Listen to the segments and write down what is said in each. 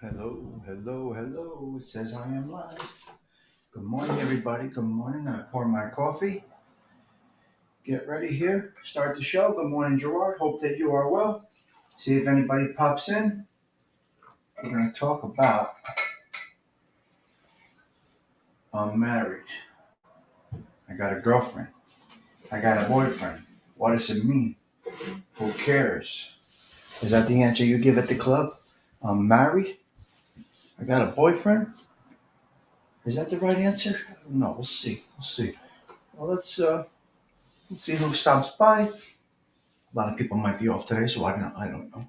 Hello, hello, hello. It says I am live. Good morning, everybody. Good morning. I pour my coffee. Get ready here. Start the show. Good morning, Gerard. Hope that you are well. See if anybody pops in. We're going to talk about I'm married. I got a girlfriend. I got a boyfriend. What does it mean? Who cares? Is that the answer you give at the club? I'm married. I got a boyfriend. Is that the right answer? No, we'll see. We'll see. Well, let's see who stops by. A lot of people might be off today, so I don't know.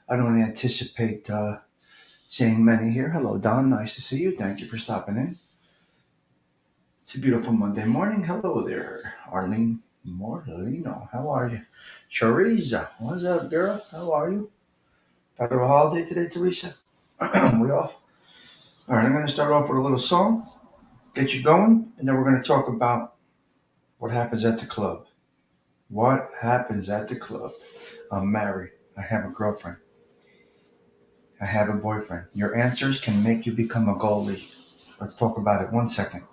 I don't anticipate seeing many here. Hello, Don. Nice to see you. Thank you for stopping in. It's a beautiful Monday morning. Hello there, Arlene Morlino. How are you? Teresa, what's up, girl? How are you? Federal holiday today, Teresa? We off? All right, I'm going to start off with a little song, get you going, and then we're going to talk about what happens at the club. What happens at the club? I'm married. I have a girlfriend. I have a boyfriend. Your answers can make you become a goalie. Let's talk about it. 1 second.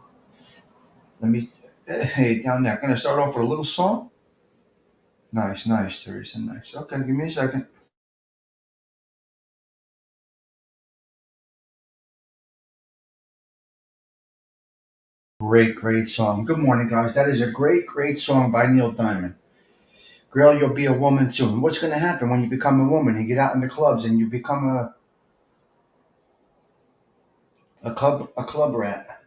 Let me. Hey, down there. I'm going to start off with a little song. Nice, nice, Teresa. Nice. Okay, give me a second. Great, great song. Good morning, guys. That is a great, great song by Neil Diamond. Girl, you'll be a woman soon. What's going to happen when you become a woman? You get out in the clubs and you become a club rat,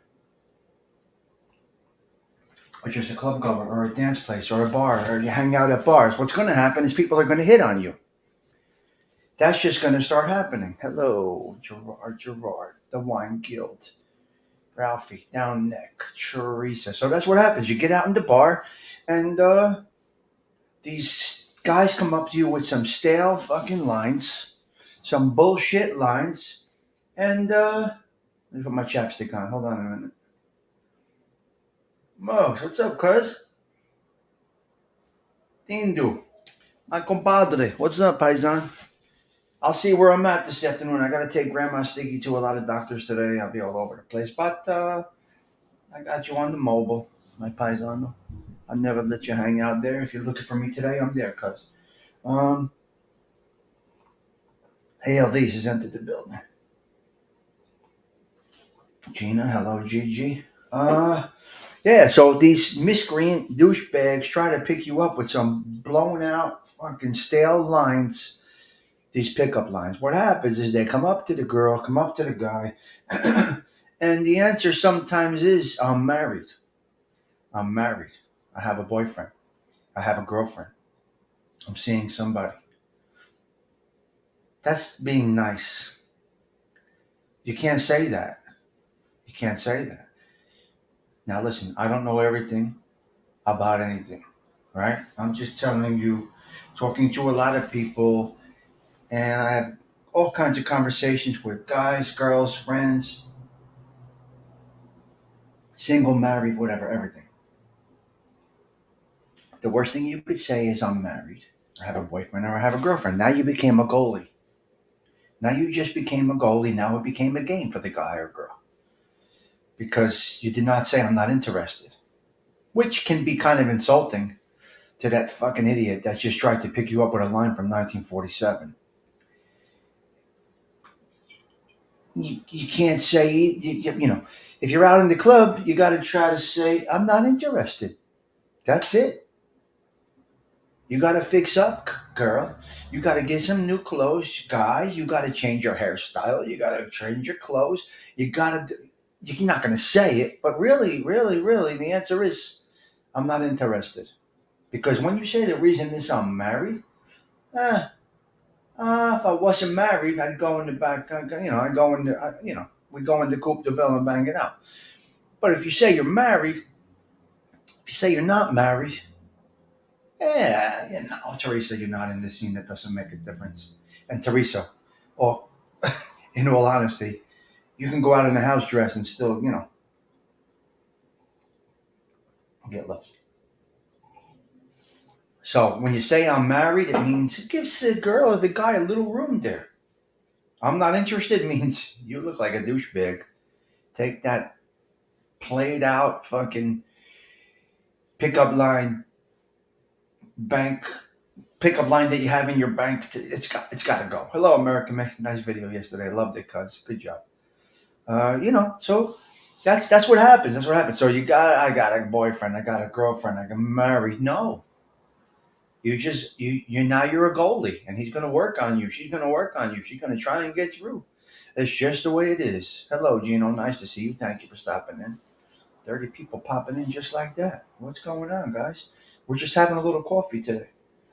or just a club goer, or a dance place, or a bar, or you hang out at bars. What's going to happen is people are going to hit on you. That's just going to start happening. Hello, Gerard, the Wine Guild, Ralphie, Down Neck, Teresa. So that's what happens. You get out in the bar, and these guys come up to you with some stale fucking lines, some bullshit lines, and let me put my chapstick on. Hold on a minute. Mugs, what's up, cuz? Tindu, my compadre. What's up, paisan? I'll see where I'm at this afternoon. I got to take Grandma Stiggy to a lot of doctors today. I'll be all over the place, but I got you on the mobile, my paisano. I'll never let you hang out there. If you're looking for me today, I'm there, cuz. Um, ALVs has entered the building. Gina, hello, Gigi. Yeah, so these miscreant douchebags try to pick you up with some blown out fucking stale lines, these pickup lines. What happens is they come up to the girl, come up to the guy, and the answer sometimes is, I'm married. I'm married. I have a boyfriend. I have a girlfriend. I'm seeing somebody. That's being nice. You can't say that. You can't say that. Now, listen, I don't know everything about anything, right? I'm just telling you, talking to a lot of people, and I have all kinds of conversations with guys, girls, friends, single, married, whatever, everything. The worst thing you could say is, I'm married, I have a boyfriend, or I have a girlfriend. Now you became a goalie. Now you just became a goalie. Now it became a game for the guy or girl because you did not say, I'm not interested, which can be kind of insulting to that fucking idiot that just tried to pick you up with a line from 1947. You can't say, if you're out in the club, you got to try to say, I'm not interested. That's it. You got to fix up, girl. You got to get some new clothes, guy. You got to change your hairstyle. You got to change your clothes. You got to, you're not going to say it, but really, really, really, the answer is, I'm not interested. Because when you say the reason is I'm married, eh, if I wasn't married, I'd go in the back, I'd go in the, we go in the Coupe de Ville and bang it out. But if you say you're married, if you say you're not married, yeah, Teresa, you're not in the scene. That doesn't make a difference. And Teresa, or in all honesty, you can go out in a house dress and still, get lost. So when you say I'm married, it means it gives the girl or the guy a little room there. I'm not interested means you look like a douchebag. Take that played out fucking pickup line bank pickup line that you have in your bank. It's got to go. Hello, America. Nice video yesterday. I loved it, cuz. Good job. So that's what happens. That's what happens. So I got a boyfriend. I got a girlfriend. I got married. No, you now you're a goalie, and he's going to work on you. She's going to work on you. She's going to try and get through. It's just the way it is. Hello, Gino. Nice to see you. Thank you for stopping in. 30 people popping in just like that. What's going on, guys? We're just having a little coffee today.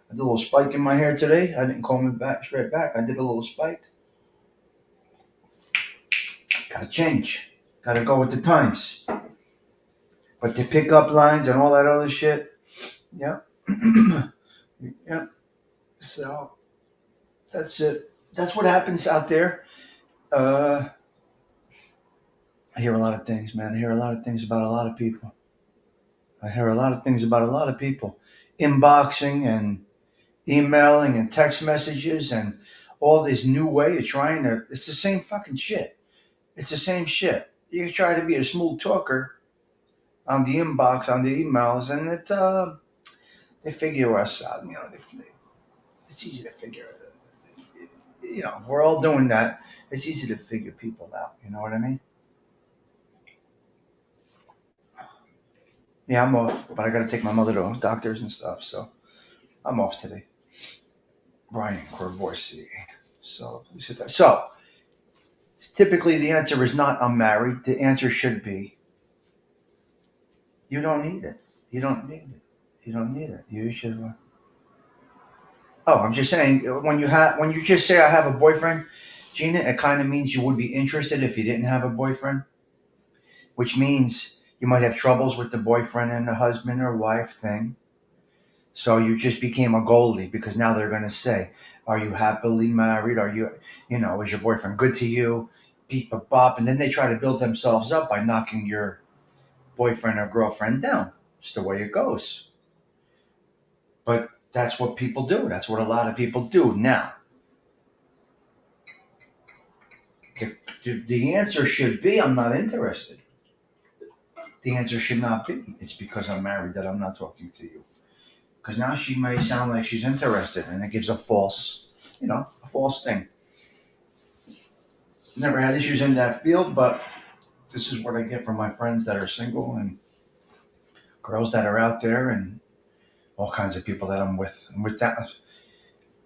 I did a little spike in my hair today. I didn't comb it back straight back. I did a little spike. Gotta change. Gotta go with the times. But the pickup lines and all that other shit, yeah. Yeah. So that's it. That's what happens out there. I hear a lot of things, man. I hear a lot of things about a lot of people. I hear a lot of things about a lot of people. Inboxing and emailing and text messages and all this new way of trying to. It's the same fucking shit. It's the same shit. You try to be a smooth talker on the inbox, on the emails, and they figure us out. It's easy to figure. If we're all doing that, it's easy to figure people out. You know what I mean? Yeah, I'm off, but I got to take my mother to doctors and stuff, so I'm off today. Brian Corvoisi. So typically the answer is not I'm married. The answer should be you don't need it. You don't need it. You don't need it. You should. Oh, I'm just saying when you just say I have a boyfriend, Gina, it kind of means you would be interested if you didn't have a boyfriend, which means you might have troubles with the boyfriend and the husband or wife thing. So you just became a goalie because now they're going to say, are you happily married? Are you, is your boyfriend good to you? Beep, bop, bop. And then they try to build themselves up by knocking your boyfriend or girlfriend down. It's the way it goes. But that's what people do. That's what a lot of people do. Now, the answer should be I'm not interested. The answer should not be it's because I'm married that I'm not talking to you. Because now she may sound like she's interested, and it gives a false thing. Never had issues in that field, but this is what I get from my friends that are single and girls that are out there and all kinds of people that I'm with. And with that,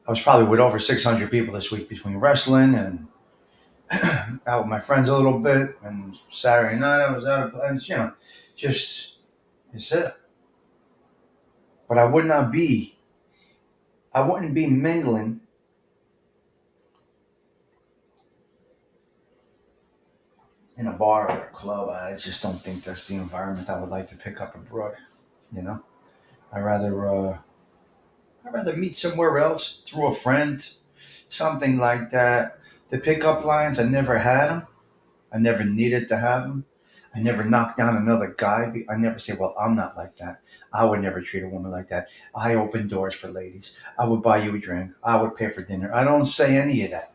I was probably with over 600 people this week between wrestling and out with my friends a little bit. And Saturday night I was out of plans, just it's it. But I wouldn't be mingling in a bar or a club. I just don't think that's the environment I would like to pick up abroad. I'd rather meet somewhere else through a friend, something like that. The pickup lines, I never had them. I never needed to have them. I never knocked down another guy. I never say, well, I'm not like that. I would never treat a woman like that. I open doors for ladies. I would buy you a drink. I would pay for dinner. I don't say any of that.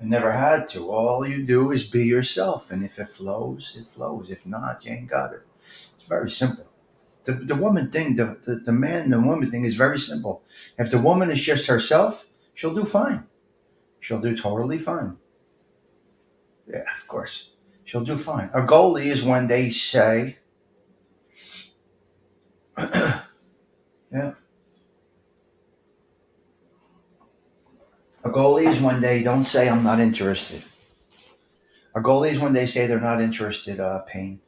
I never had to. All you do is be yourself. And if it flows, it flows. If not, you ain't got it. It's very simple. The woman thing, the man and the woman thing is very simple. If the woman is just herself, she'll do fine. She'll do totally fine. Yeah, of course. She'll do fine. A goalie is when they say, yeah. A goalie is when they don't say, I'm not interested. A goalie is when they say they're not interested, Pain.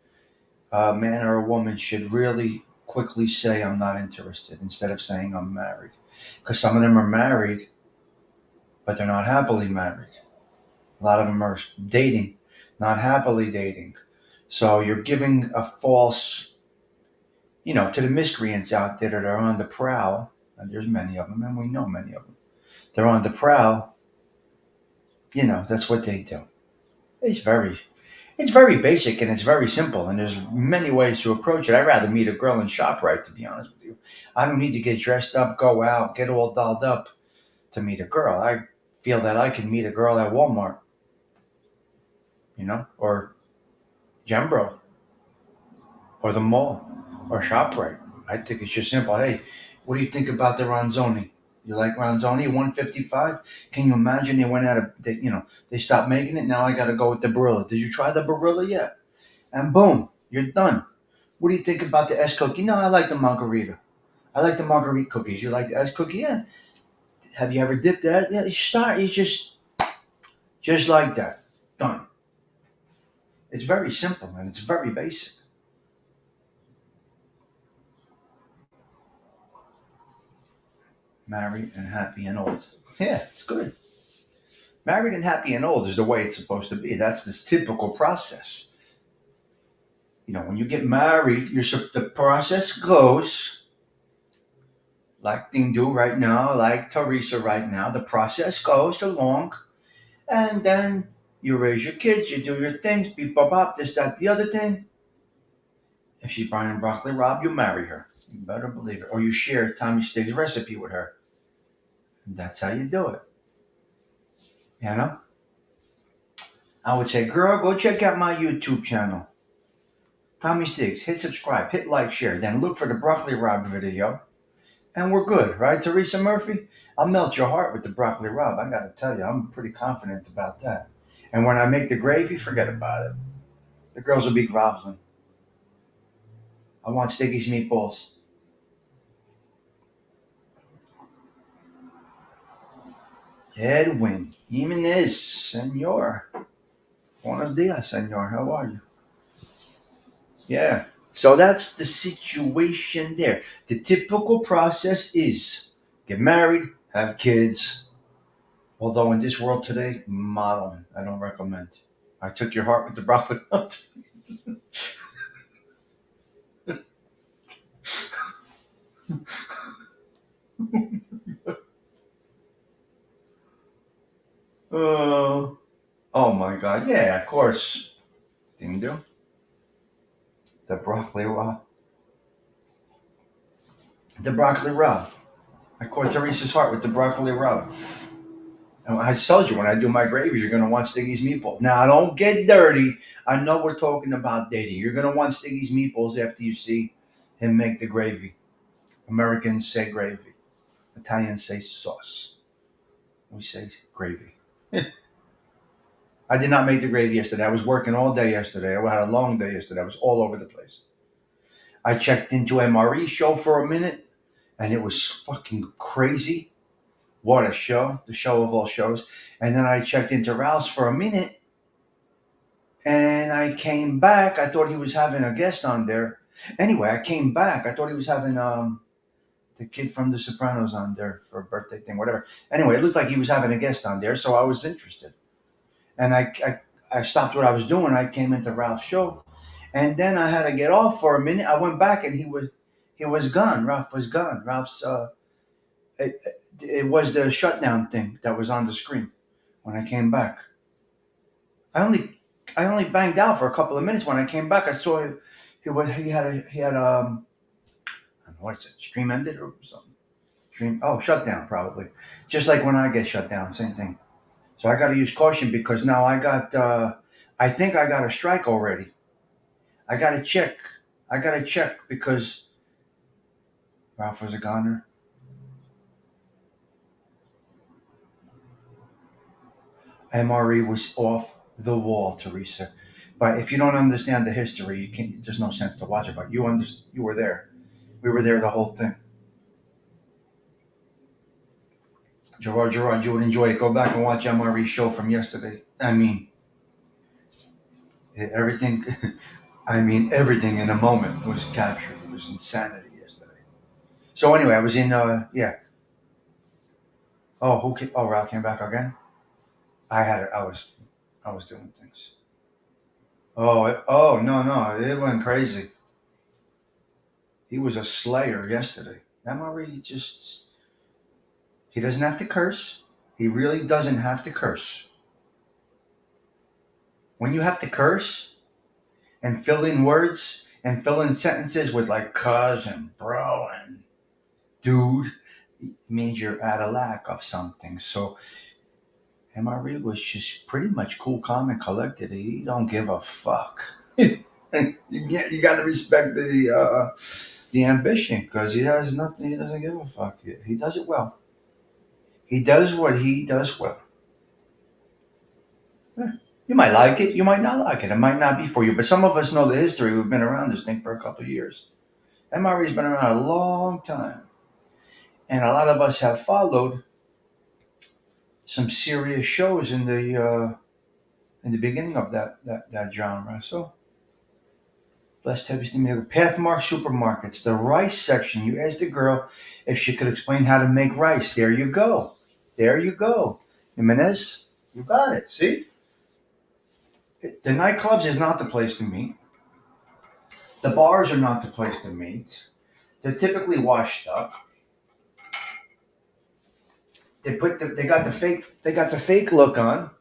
A man or a woman should really quickly say, I'm not interested, instead of saying, I'm married. Because some of them are married, but they're not happily married. A lot of them are dating, not happily dating. So you're giving a false, to the miscreants out there that are on the prowl, and there's many of them, and we know many of them. They're on the prowl. That's what they do. It's very basic and it's very simple, and there's many ways to approach it. I'd rather meet a girl in ShopRite, to be honest with you. I don't need to get dressed up, go out, get all dolled up to meet a girl. feel that I can meet a girl at Walmart, or Gembro, or the mall, or ShopRite. I think it's just simple. Hey, what do you think about the Ronzoni? You like Ronzoni 155? Can you imagine they went out of they stopped making it. Now I got to go with the Barilla. Did you try the Barilla yet? And boom, you're done. What do you think about the S cookie? No, I like the margarita. I like the margarita cookies. You like the S cookie? Yeah. Have you ever dipped that? Yeah. You just like that. Done. It's very simple and it's very basic. Married and happy and old. Yeah, it's good. Married and happy and old is the way it's supposed to be. That's this typical process. When you get married, the process goes like thing do right now, like Teresa right now. The process goes along, and then you raise your kids, you do your things, beep, bop, bop, this, that, the other thing. If she's buying broccoli rabe, you marry her. You better believe it. Or you share Tommy Stigs' recipe with her. And that's how you do it. You know? I would say, girl, go check out my YouTube channel. Tommy Stigs. Hit subscribe, hit like, share. Then look for the broccoli rabe video. And we're good, right, Teresa Murphy? I'll melt your heart with the broccoli rabe. I got to tell you, I'm pretty confident about that. And when I make the gravy, forget about it. The girls will be groveling. I want Stiggy's meatballs. Edwin Jimenez, senor. Buenos dias, senor. How are you? Yeah. So that's the situation there. The typical process is get married, have kids. Although in this world today, modeling, I don't recommend. I took your heart with the broccoli. Oh, oh my God. Yeah, of course. Didn't do the broccoli raw. The broccoli raw. I caught Teresa's heart with the broccoli raw. And I told you when I do my gravies, you're gonna want Stiggy's meatballs. Now don't get dirty. I know we're talking about dating. You're gonna want Stiggy's meatballs after you see him make the gravy. Americans say gravy. Italians say sauce. We say gravy. I did not make the gravy yesterday. I was working all day yesterday. I had a long day yesterday. I was all over the place. I checked into MRE show for a minute, and it was fucking crazy. What a show. The show of all shows. And then I checked into Ralph's for a minute, and I came back. I thought he was having a guest on there. Anyway, I came back. I thought he was having the kid from The Sopranos on there for a birthday thing, whatever. Anyway, it looked like he was having a guest on there, so I was interested. And I stopped what I was doing. I came into Ralph's show, and then I had to get off for a minute. I went back, and he was gone. Ralph was gone. Ralph's it was the shutdown thing that was on the screen when I came back. I only I only banged out for a couple of minutes. When I came back, I saw he had I don't know what is it, stream ended or something. Shut down probably. Just like when I get shut down, same thing. So I got to use caution because now I think I got a strike already. I got to check. I got to check because Ralph was a goner. MRE was off the wall, Teresa. But if you don't understand the history, you can't. There's no sense to watch it. But you were there. We were there the whole thing. Gerard, you would enjoy it. Go back and watch MRE's show from yesterday. I mean, everything. I mean, everything in a moment was captured. It was insanity yesterday. So anyway, I was in. Yeah. Oh, who? Oh, Ralph came back again. I had. I was doing things. Oh no no! It went crazy. He was a slayer yesterday. MRE just. He doesn't have to curse. He really doesn't have to curse. When you have to curse and fill in words and fill in sentences with like cuz and bro and dude, it means you're at a lack of something. So MRE was just pretty much cool, calm, and collected. He don't give a fuck. You got to respect the ambition because he has nothing. He doesn't give a fuck. He does it well. He does what he does well. Eh, You might like it. You might not like it. It might not be for you. But some of us know the history. We've been around this thing for a couple of years. MRE's been around a long time, and a lot of us have followed some serious shows in the beginning of that genre. So blessed heavy steam Pathmark Supermarkets, the rice section. You asked the girl if she could explain how to make rice. There you go. There you go. Jimenez, you got it. See? The nightclubs is not the place to meet. The bars are not the place to meet. They're typically washed up. They got the fake look on.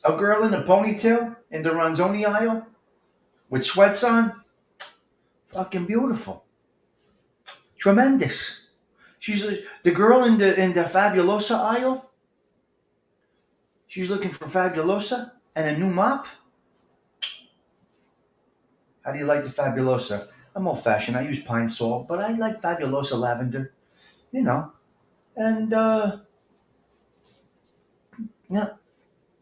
A girl in a ponytail in the Ronzoni aisle with sweats on, fucking beautiful. Tremendous. She's the girl in the Fabulosa aisle. She's looking for Fabulosa and a new mop. How do you like the Fabulosa? I'm old fashioned. I use pine salt, but I like Fabulosa lavender. You know, and yeah.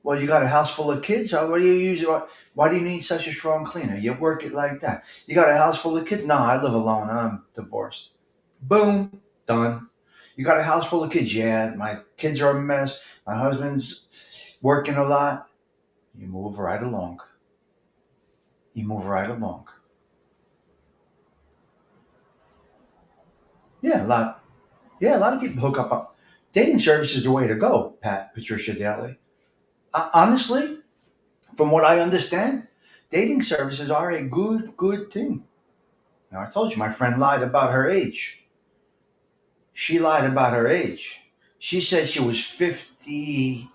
Well, you got a house full of kids. What do you use? Why do you need such a strong cleaner? You work it like that. You got a house full of kids? No, I live alone. I'm divorced. Boom, done. You got a house full of kids? Yeah, my kids are a mess. My husband's working a lot. You move right along. You move right along. Yeah, a lot. Yeah, a lot of people hook up. Dating service is the way to go, Patricia Daly. Honestly, from what I understand, dating services are a good thing. Now, I told you my friend lied about her age. She lied about her age. She said she was 50.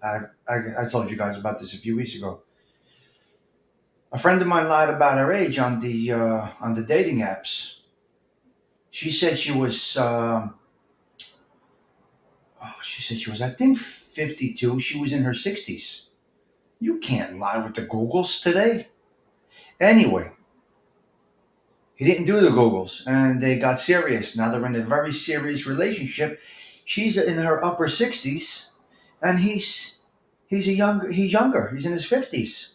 I told you guys about this a few weeks ago. A friend of mine lied about her age on the dating apps. She said she was. She said she was, I think, 52. She was in her 60s. You can't lie with the Googles today. Anyway, he didn't do the Googles, and they got serious. Now they're in a very serious relationship. She's in her upper 60s, and he's younger. He's in his 50s.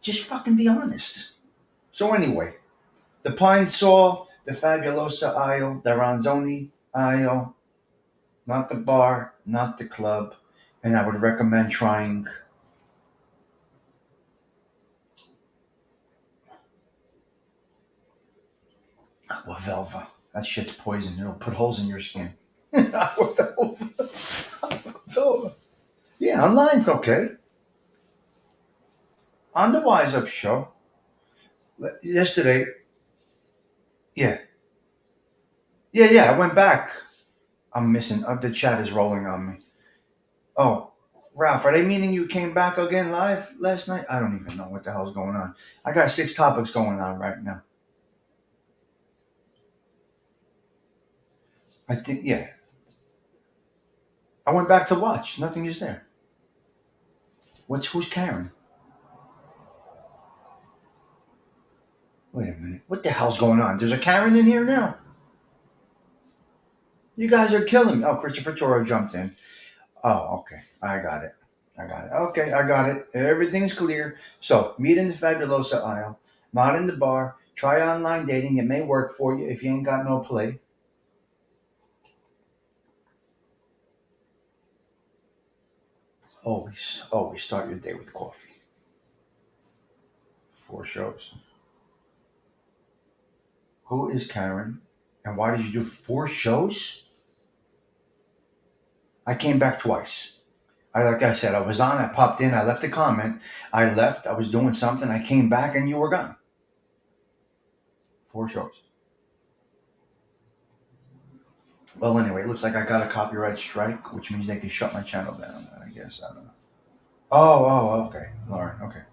Just fucking be honest. So anyway, the Pine Sol, the Fabulosa aisle, the Ronzoni aisle, not the bar, not the club, and I would recommend trying. Aquavelva. That shit's poison. It'll put holes in your skin. Aquavelva. Aquavelva. Yeah, online's okay. On the Wise Up show, yesterday, yeah. Yeah, I went back. I'm missing. The chat is rolling on me. Oh, Ralph, are they meaning you came back again live last night? I don't even know what the hell's going on. I got 6 topics going on right now. I think, yeah. I went back to watch. Nothing is there. Who's Karen? Wait a minute. What the hell's going on? There's a Karen in here now. You guys are killing me. Oh, Christopher Toro jumped in. Oh, okay. I got it. Okay, I got it. Everything's clear. So, meet in the Fabulosa aisle, not in the bar. Try online dating. It may work for you if you ain't got no play. Always start your day with coffee. 4 shows. Who is Karen? And why did you do 4 shows? I came back twice. Like I said, I was on, I popped in, I left a comment, I left, I was doing something, I came back and you were gone. 4 shows. Well, anyway, it looks like I got a copyright strike, which means they can shut my channel down, I guess. I don't know. Okay. Lauren, okay.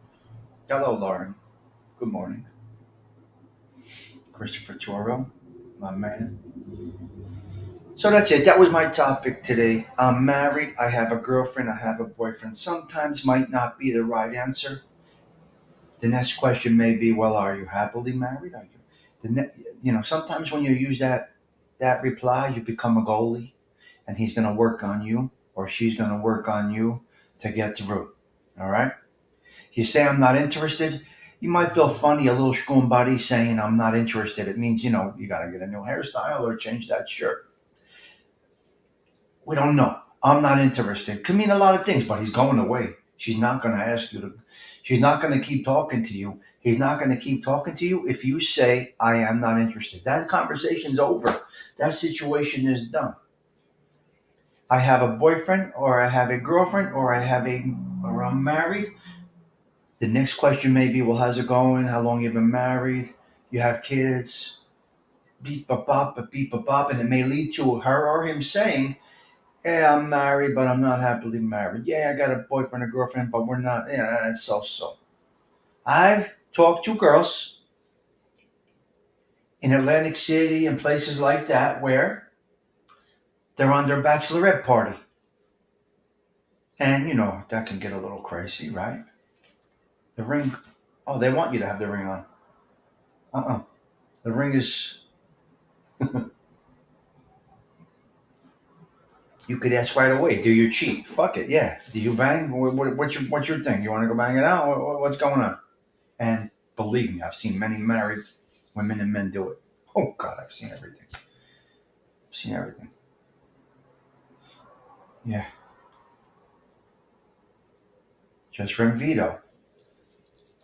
Hello, Lauren. Good morning. Christopher Toro, my man. So that's it. That was my topic today. I'm married. I have a girlfriend. I have a boyfriend. Sometimes might not be the right answer. The next question may be, well, are you happily married? Are you? Sometimes when you use that reply, you become a goalie, and he's going to work on you, or she's going to work on you to get through. All right. You say I'm not interested. You might feel funny, a little schoon buddy saying I'm not interested. It means you got to get a new hairstyle or change that shirt. We don't know. I'm not interested. Could mean a lot of things, but he's going away. She's not going to ask you to. She's not going to keep talking to you. He's not going to keep talking to you if you say I am not interested. That conversation's over. That situation is done. I have a boyfriend, or I have a girlfriend, or or I'm married. The next question may be, well, how's it going? How long you been married? You have kids? Beep a bop, a beep a bop, and it may lead to her or him saying, yeah, I'm married, but I'm not happily married. Yeah, I got a boyfriend or girlfriend, but we're not. Yeah, it's so. I've talked to girls in Atlantic City and places like that where they're on their bachelorette party. And, that can get a little crazy, right? The ring. Oh, they want you to have the ring on. Uh-uh. The ring is. You could ask right away. Do you cheat? Fuck it. Yeah. Do you bang? What's your thing? You want to go bang it out? What's going on? And believe me, I've seen many married women and men do it. Oh God, I've seen everything. I've seen everything. Yeah. Just ring veto.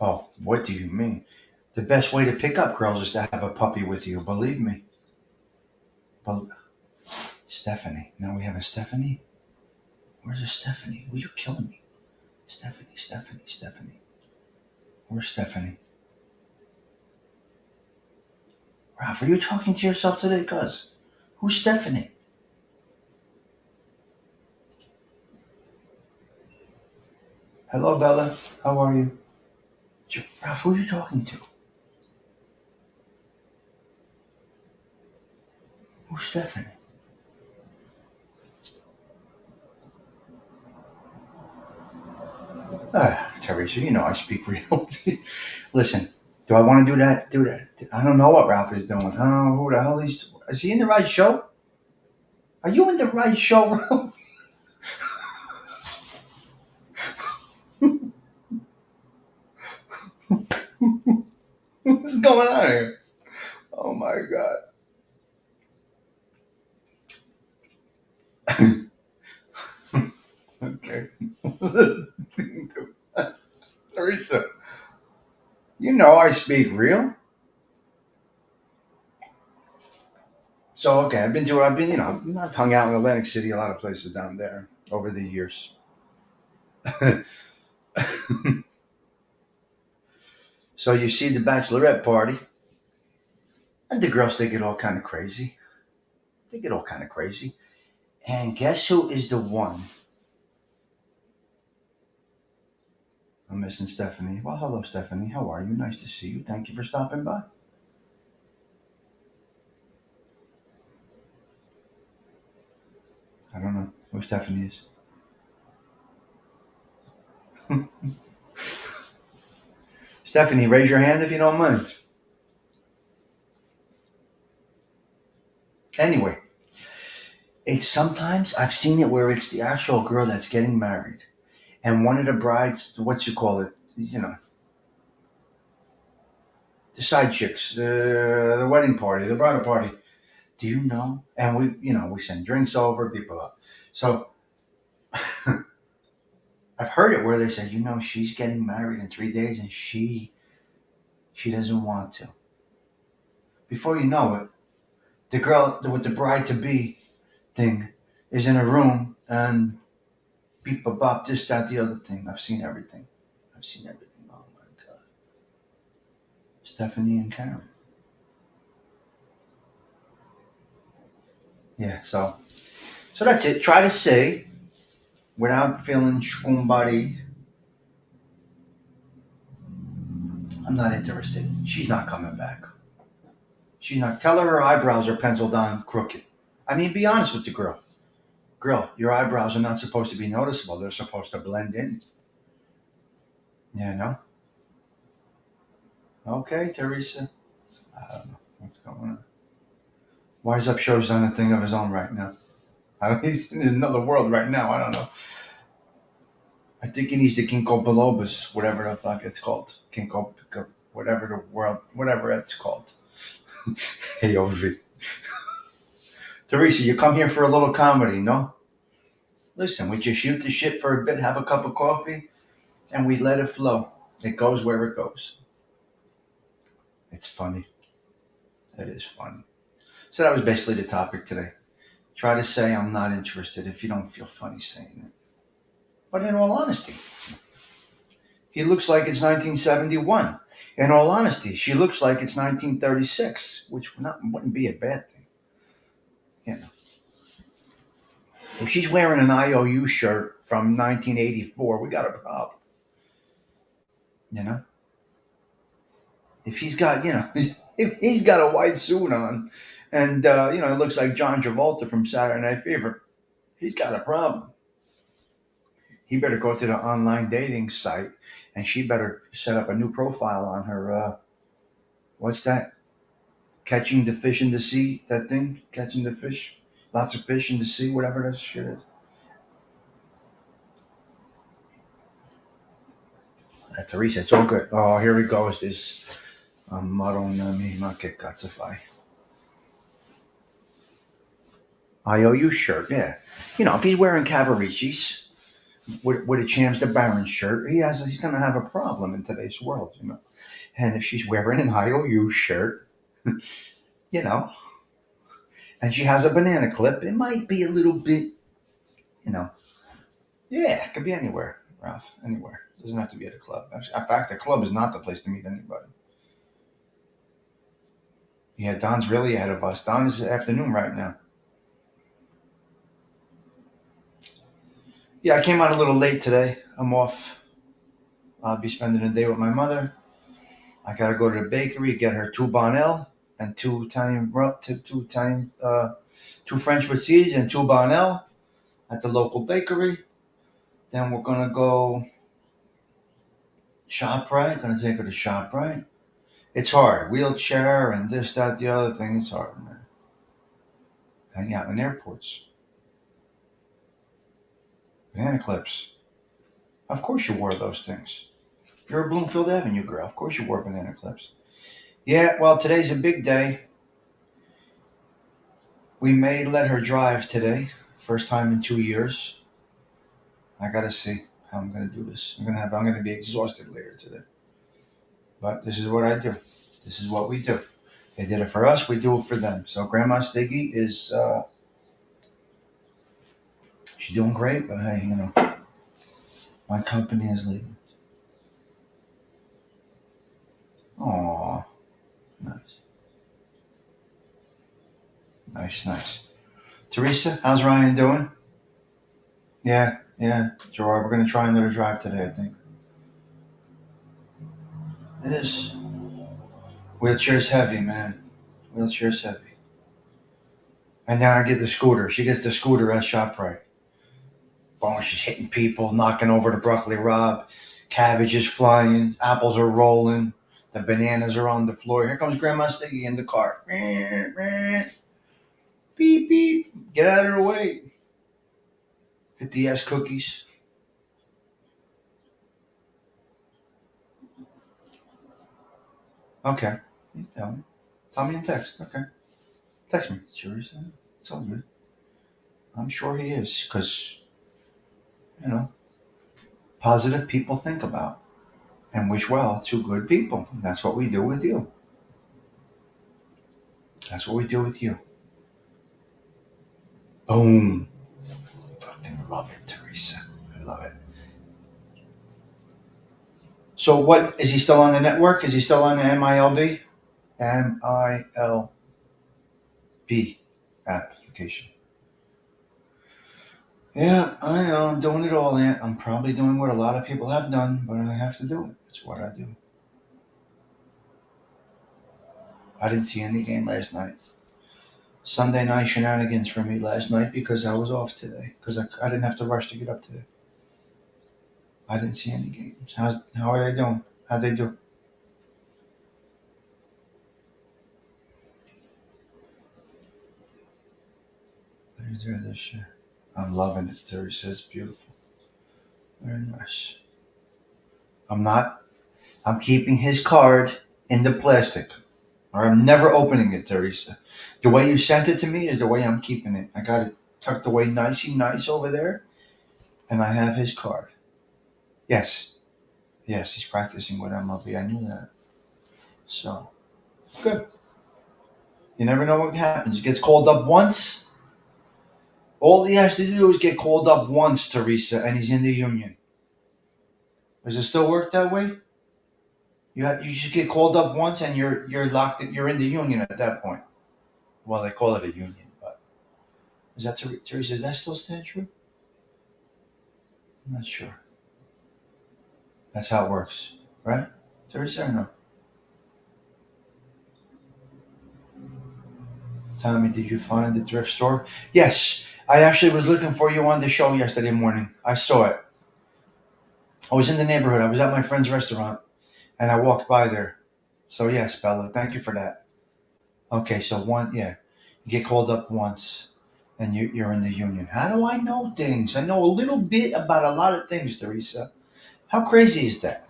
Oh, what do you mean? The best way to pick up girls is to have a puppy with you. Believe me. But Stephanie. Now we have a Stephanie. Where's a Stephanie? Well, you're killing me. Stephanie. Where's Stephanie? Ralph, are you talking to yourself today, cuz? Who's Stephanie? Hello, Bella. How are you? Ralph, who are you talking to? Who's Stephanie? Teresa, I speak real. Listen, do I want to do that? Do that. I don't know what Ralph is doing. I don't know who the hell he's. Is he in the right show? Are you in the right show, Ralph? What's going on here? Oh my God. Okay. Teresa, I speak real. So okay, I've hung out in Atlantic City, a lot of places down there over the years. So you see the bachelorette party, and the girls, they get all kind of crazy. They get all kind of crazy. And guess who is the one? I'm missing Stephanie. Well, hello, Stephanie. How are you? Nice to see you. Thank you for stopping by. I don't know who Stephanie is. Stephanie, raise your hand if you don't mind. Anyway, it's sometimes I've seen it where it's the actual girl that's getting married, and one of the brides, what you call it, the side chicks, the wedding party, the bridal party. Do you know? And we send drinks over, people up. So I've heard it where they say, she's getting married in 3 days, and she doesn't want to. Before you know it, the girl with the bride to be thing is in a room and beep a bop, this, that, the other thing. I've seen everything. Oh my God. Stephanie and Karen. Yeah, so that's it. Try to say without feeling schoombody, I'm not interested. She's not coming back. She's not. Tell her eyebrows are penciled on crooked. I mean, be honest with the girl. Girl, your eyebrows are not supposed to be noticeable. They're supposed to blend in. You know? Okay, Teresa. I don't know what's going on. Wise Up Show's on a thing of his own right now. He's in another world right now. I don't know. I think he needs the ginkgo bilobus, whatever the fuck it's called. Ginkgo, whatever the world, whatever it's called. AOV. Teresa, you come here for a little comedy, no? Listen, we just shoot the shit for a bit, have a cup of coffee, and we let it flow. It goes where it goes. It's funny. It is funny. So that was basically the topic today. Try to say I'm not interested if you don't feel funny saying it. But in all honesty, he looks like it's 1971. In all honesty, she looks like it's 1936, which wouldn't be a bad thing. You know, if she's wearing an IOU shirt from 1984, we got a problem. You know, if he's got, if he's got a white suit on, and it looks like John Travolta from Saturday Night Fever, he's got a problem. He better go to the online dating site, and she better set up a new profile on her. What's that? Catching the fish in the sea. That thing, catching the fish. Lots of fish in the sea. Whatever that shit is. Teresa, it's all good. Oh, here he goes. This Madonna ma che cazzo fai? IOU shirt, yeah. If he's wearing Cavaricci's with a Chams the Baron shirt, he's going to have a problem in today's world, And if she's wearing an IOU shirt, you know, and she has a banana clip, it might be a little bit, yeah, it could be anywhere, Ralph, anywhere. It doesn't have to be at a club. In fact, the club is not the place to meet anybody. Yeah, Don's really ahead of us. Don is afternoon right now. Yeah, I came out a little late today. I'm off. I'll be spending the day with my mother. I gotta go to the bakery, get her two Bonnell and two French with seeds and two Bonnell at the local bakery. Then we're gonna go ShopRite. Gonna take her to ShopRite. It's hard. Wheelchair and this, that, the other thing. It's hard, man. Hang out in airports. Banana clips. Of course you wore those things. You're a Bloomfield Avenue girl. Of course you wore banana clips. Yeah, well, today's a big day. We may let her drive today. First time in 2 years. I gotta see how I'm gonna do this. I'm gonna be exhausted later today. But this is what I do. This is what we do. They did it for us. We do it for them. So Grandma Stiggy is she's doing great. But hey, my company is leaving. Aw, nice. Teresa, how's Ryan doing? Yeah, Gerard. We're gonna try and let her drive today. I think it is. Wheelchair's heavy, man. Wheelchair's heavy. And now I get the scooter. She gets the scooter at ShopRite. Boom, she's hitting people, knocking over the broccoli rabe. Cabbage is flying. Apples are rolling. The bananas are on the floor. Here comes Grandma Stiggy in the car. Beep, beep. Get out of her way. Hit the ass cookies. Okay. You tell me. Tell me in text. Okay. Text me. Sure, it's all good. I'm sure he is. Because, positive people think about and wish well to good people. That's what we do with you. That's what we do with you. Boom. Fucking love it, Teresa. I love it. So what, is he still on the network? Is he still on the MILB? MILB application. Yeah, I know. I'm doing it all, Aunt. I'm probably doing what a lot of people have done, but I have to do it. It's what I do. I didn't see any game last night. Sunday night shenanigans for me last night because I was off today because I didn't have to rush to get up today. I didn't see any games. How are they doing? How'd they do? There's there this year. I'm loving it. Teresa, it's beautiful. Very nice. I'm not. I'm keeping his card in the plastic. Or I'm never opening it, Teresa. The way you sent it to me is the way I'm keeping it. I got it tucked away nicey nice over there, and I have his card. Yes, yes, he's practicing with MLB. I knew that. So good. You never know what happens. He gets called up once. All he has to do is get called up once, Teresa, and he's in the union. Does it still work that way? You just get called up once, and you're locked. You're in the union at that point. Well, they call it a union, but is that Teresa? Does that still stand true? I'm not sure. That's how it works, right? Teresa, or no? Tommy, did you find the thrift store? Yes, I actually was looking for you on the show yesterday morning. I saw it. I was in the neighborhood. I was at my friend's restaurant, and I walked by there. So yes, Bella, thank you for that. Okay, so yeah, you get called up once, and you're in the union. How do I know things? I know a little bit about a lot of things, Teresa. How crazy is that?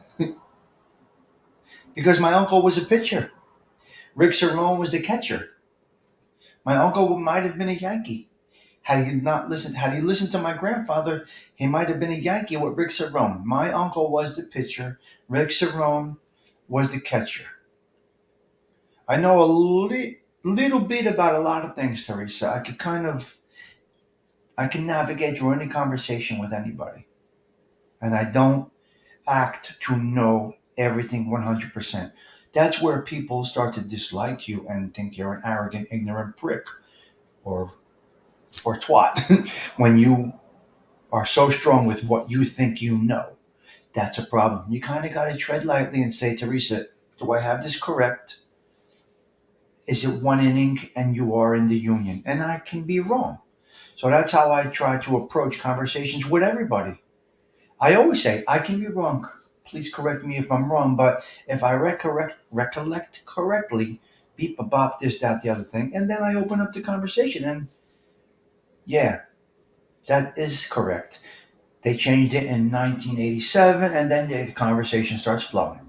Because my uncle was a pitcher. Rick Cerrone was the catcher. My uncle might have been a Yankee. Had he listened to my grandfather, he might have been a Yankee with Rick Cerrone. My uncle was the pitcher. Rick Cerrone was the catcher. I know a little bit about a lot of things, Teresa. I can navigate through any conversation with anybody, and I don't act to know everything 100%. That's where people start to dislike you and think you're an arrogant, ignorant prick or twat when you are so strong with what you think you know. That's a problem. You kind of got to tread lightly and say, Teresa, do I have this correct? Is it one inning and you are in the union? And I can be wrong. So that's how I try to approach conversations with everybody. I always say, I can be wrong. Please correct me if I'm wrong. But if I recollect correctly, beep, a bop, this, that, the other thing. And then I open up the conversation. And yeah, that is correct. They changed it in 1987, and then the conversation starts flowing.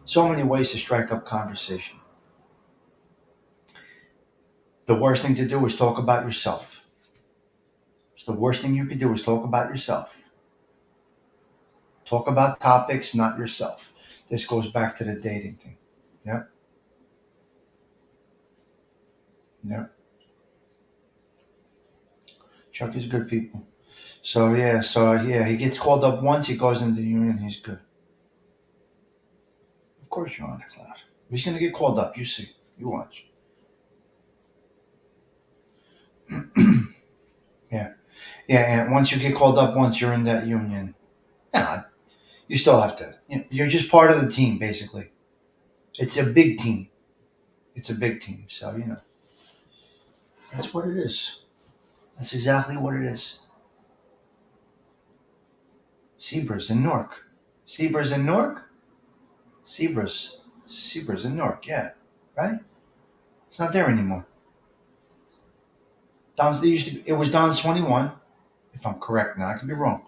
So many ways to strike up conversation. The worst thing to do is talk about yourself. It's the worst thing you could do is talk about yourself. Talk about topics, not yourself. This goes back to the dating thing. Yep, yep. Chuck is good people. So yeah, he gets called up once, he goes into the union, he's good. Of course you're on the cloud. He's gonna get called up, you see. You watch. Yeah. Yeah, and once you get called up once you're in that union. Yeah, you still have to. You're just part of the team, basically. It's a big team. It's a big team. So that's what it is. That's exactly what it is. Zebras in Newark. Zebras in Newark. Zebras. Zebras in Newark. Yeah, right. It's not there anymore. It was Don's 21. If I'm correct now, I could be wrong.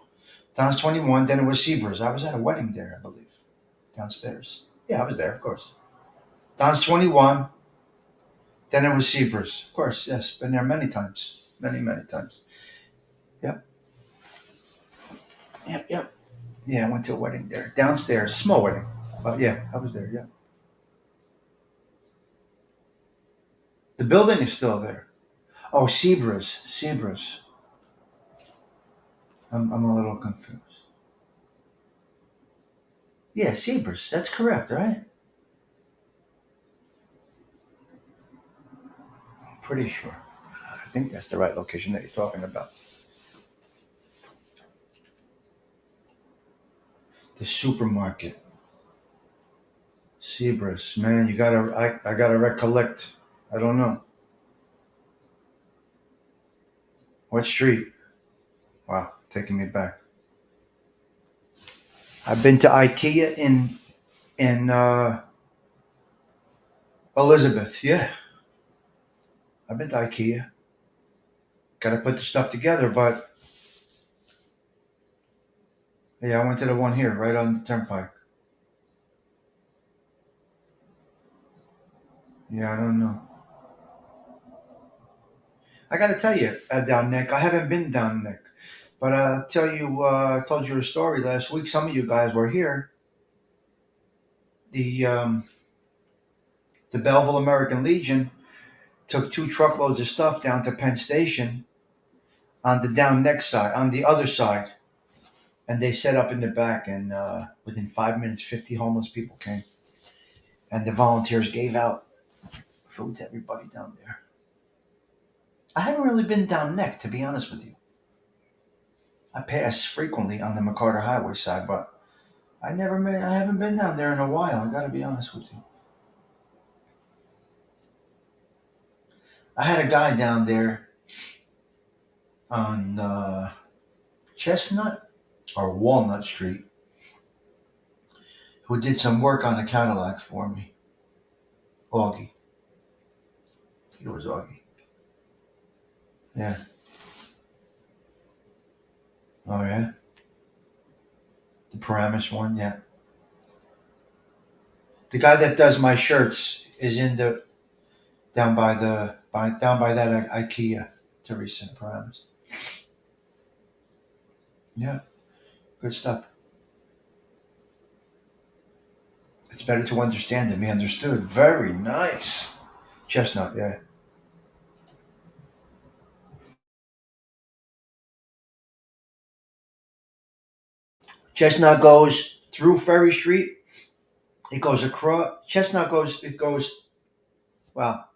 Don's 21. Then it was Zebras. I was at a wedding there, I believe, downstairs. Yeah, I was there, of course. Don's 21. Then it was Zebras. Of course, yes. Been there many times. Many, many times. Yep. Yep. Yep. Yeah, I went to a wedding there. Downstairs. Small wedding. But yeah, I was there. Yeah. The building is still there. Oh, Zebras. Zebras. I'm a little confused. Yeah, Zebras. That's correct, right? I'm pretty sure. I think that's the right location that you're talking about. The supermarket. Zebras. Man, you gotta I gotta recollect. I don't know. What street? Wow, taking me back. I've been to IKEA in Elizabeth. Yeah, I've been to IKEA. Got to put the stuff together, but yeah, I went to the one here, right on the turnpike. Yeah, I don't know. I got to tell you, down Nick, I haven't been down Nick, but I'll tell you, I told you a story last week. Some of you guys were here. The Belleville American Legion took 2 truckloads of stuff down to Penn Station on the down neck side, on the other side, and they set up in the back. And within 5 minutes, 50 homeless people came, and the volunteers gave out food to everybody down there. I haven't really been down neck, to be honest with you. I pass frequently on the McCarter Highway side, but I haven't been down there in a while. I got to be honest with you. I had a guy down there on Chestnut or Walnut Street who did some work on the Cadillac for me. Augie. It was Augie. Yeah. Oh yeah. The Paramus one. Yeah. The guy that does my shirts is in the down by that IKEA. Teresa Paramus. Yeah. Good stuff. It's better to understand than be understood. Very nice. Chestnut. Yeah. Chestnut goes through Ferry Street. It goes across. Chestnut goes. It goes. Well,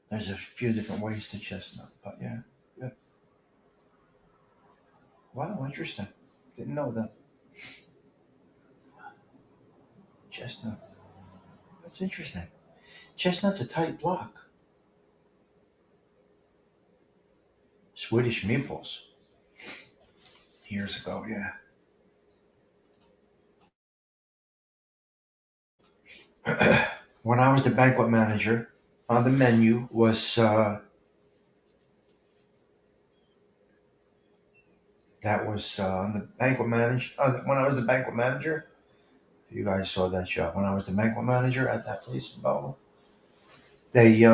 there's a few different ways to Chestnut, but yeah. Yeah. Wow, interesting. Didn't know that. Chestnut. That's interesting. Chestnut's a tight block. Swedish meatballs. Years ago, yeah. When I was the banquet manager, on the menu was that was on the banquet manager. When I was the banquet manager, you guys saw that show. When I was the banquet manager at that place in Belleville, they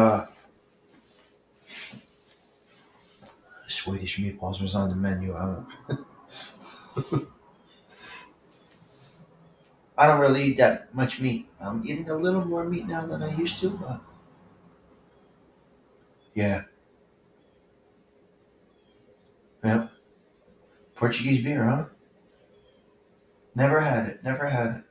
Swedish meatballs was on the menu. I don't really eat that much meat. I'm eating a little more meat now than I used to, but yeah, yeah. Portuguese beer, huh? Never had it. Never had it.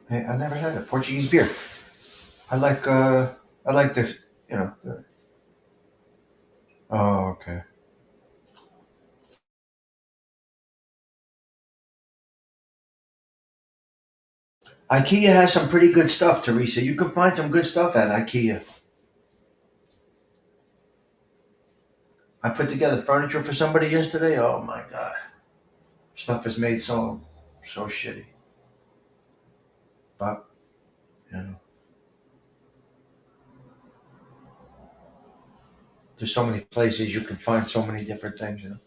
Hey, I never had it. Portuguese beer. I like. I like the. You know. Oh, okay. IKEA has some pretty good stuff, Teresa. You can find some good stuff at IKEA. I put together furniture for somebody yesterday. Oh my god, stuff is made so shitty. But you know, there's so many places you can find so many different things. You know.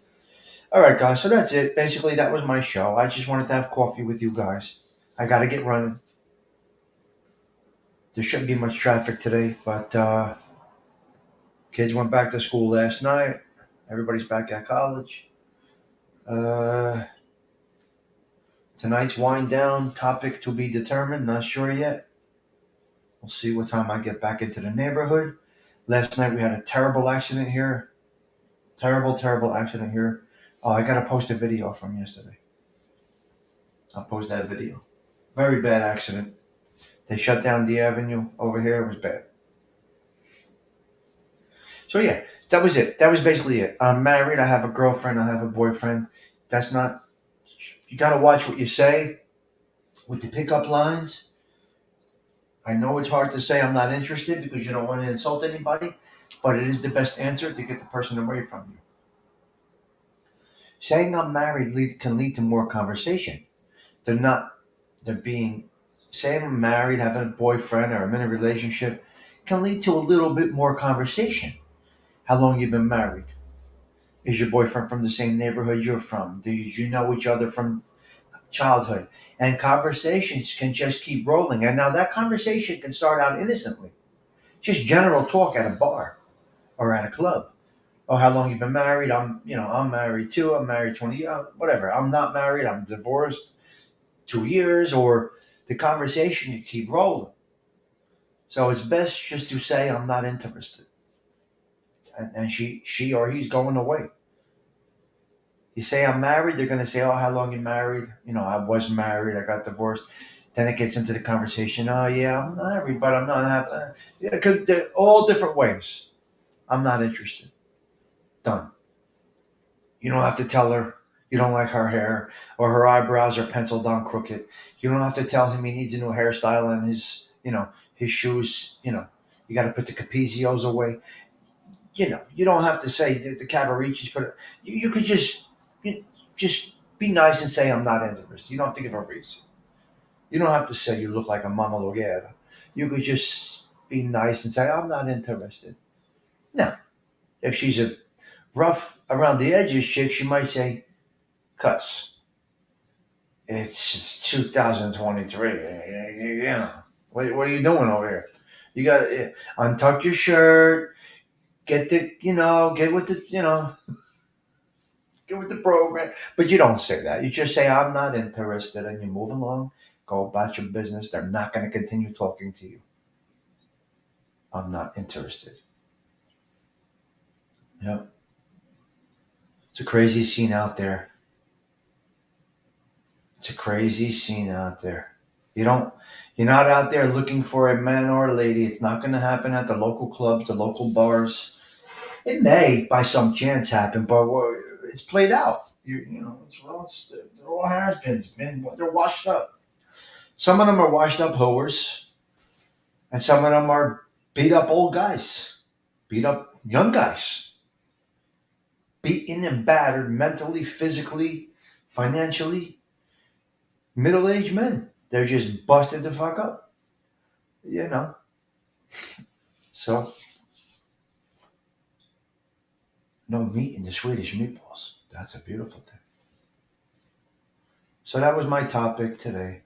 All right, guys. So that's it. Basically, that was my show. I just wanted to have coffee with you guys. I got to get running. There shouldn't be much traffic today, but kids went back to school last night. Everybody's back at college. Uh, Tonight's wind down topic to be determined. Not sure yet. We'll see what time I get back into the neighborhood. Last night we had a terrible accident here. Terrible accident here. Oh, I gotta post a video from yesterday. I'll post that video. Very bad accident. They shut down the avenue over here. It was bad. So yeah, that was it. That was basically it. I'm married. I have a girlfriend. I have a boyfriend. That's not. You gotta watch what you say with the pickup lines. I know it's hard to say I'm not interested because you don't want to insult anybody, but it is the best answer to get the person away from you. Saying I'm married can lead to more conversation. They're not, they're being, saying I'm married, having a boyfriend, or I'm in a relationship can lead to a little bit more conversation. How long you been married? Is your boyfriend from the same neighborhood you're from? Do you know each other from childhood? And conversations can just keep rolling. And now that conversation can start out innocently, just general talk at a bar or at a club. Oh, how long you been married? I'm married too. I'm married 20 years, whatever. I'm not married. I'm divorced 2 years, or the conversation can keep rolling. So it's best just to say I'm not interested, and she or he's going away. You say I'm married, they're going to say, "Oh, how long you married?" I was married. I got divorced. Then it gets into the conversation. Oh, yeah, I'm married, but I'm not happy. Yeah, all different ways. I'm not interested. Done. You don't have to tell her you don't like her hair or her eyebrows are penciled on crooked. You don't have to tell him he needs a new hairstyle and his shoes. You got to put the capizios away. You don't have to say the Cavaricis. You could just be nice and say I'm not interested. You don't have to give a reason. You don't have to say you look like a mama loguera. You could just be nice and say I'm not interested. Now, if she's a rough around the edges chick, she might say, "Cuss. It's 2023. What are you doing over here? You got to untuck your shirt, get with get with the program." But you don't say that. You just say, "I'm not interested," and you move along, go about your business. They're not going to continue talking to you. I'm not interested. Yep. It's a crazy scene out there. It's a crazy scene out there. You don't. You're not out there looking for a man or a lady. It's not going to happen at the local clubs, the local bars. It may, by some chance, happen, but it's played out. They're all has-beens. They're washed up. Some of them are washed up hoers, and some of them are beat up old guys, beat up young guys, beaten and battered mentally, physically, financially, middle-aged men. They're just busted the fuck up, you know. So no meat in the Swedish meatballs. That's a beautiful thing. So that was my topic today.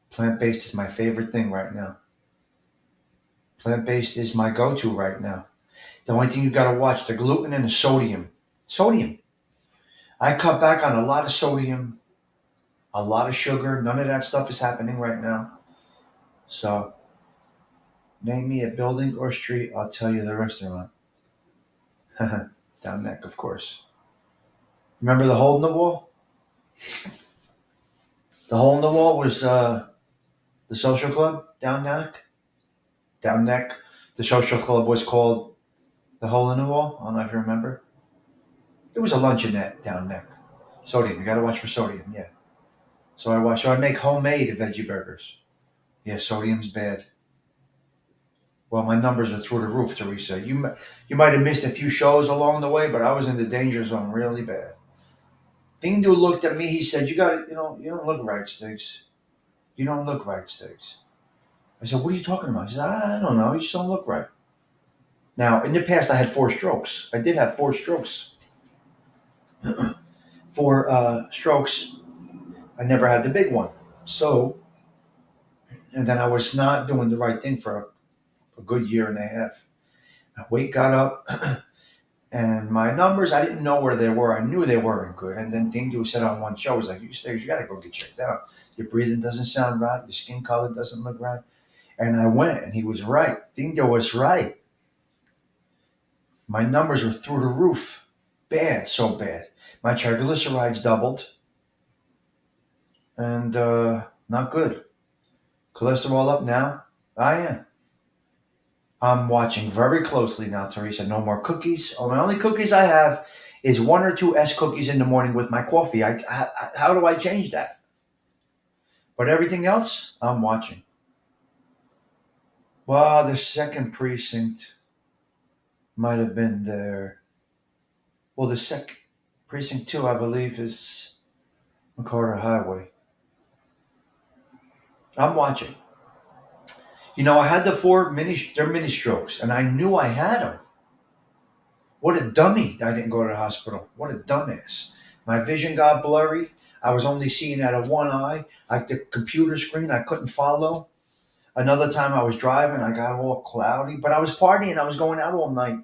Plant-based is my favorite thing right now. Plant-based is my go-to right now. The only thing you got to watch, the gluten and the sodium. Sodium. I cut back on a lot of sodium, a lot of sugar. None of that stuff is happening right now. So name me a building or street, I'll tell you the restaurant. Down neck, of course. Remember the hole in the wall? The hole in the wall was the social club down neck. Down neck. The social club was called the hole in the wall. I don't know if you remember. It was a luncheonette down neck. Sodium. You got to watch for sodium. Yeah. So I watch. So I make homemade veggie burgers. Yeah, sodium's bad. Well, my numbers are through the roof, Teresa. You might have missed a few shows along the way, but I was in the danger zone really bad. Thindu looked at me. He said, "You got you don't look right, Stigs. You don't look right, Stigs." I said, "What are you talking about?" He said, "I don't know. You just don't look right." Now, in the past, I had 4 strokes. I did have 4 strokes. 4 strokes. I never had the big one. So, and then I was not doing the right thing for a good year and a half. My weight got up, and my numbers, I didn't know where they were. I knew they weren't good. And then Dingo said on one show, "Was like, you got to go get checked out. Your breathing doesn't sound right. Your skin color doesn't look right." And I went, and he was right. Dingo was right. My numbers were through the roof. Bad, so bad. My triglycerides doubled, and not good. Cholesterol up now. I am. I'm watching very closely now, Teresa. No more cookies. Oh, my only cookies I have is 1 or 2 cookies in the morning with my coffee. How do I change that? But everything else, I'm watching. Well, the second precinct might have been there. Well, the second precinct two, I believe, is McCarter Highway. I'm watching. I had the they're mini strokes, and I knew I had them. What a dummy! I didn't go to the hospital. What a dumbass. My vision got blurry. I was only seeing out of one eye. Like the computer screen, I couldn't follow. Another time I was driving, I got all cloudy, but I was partying. I was going out all night,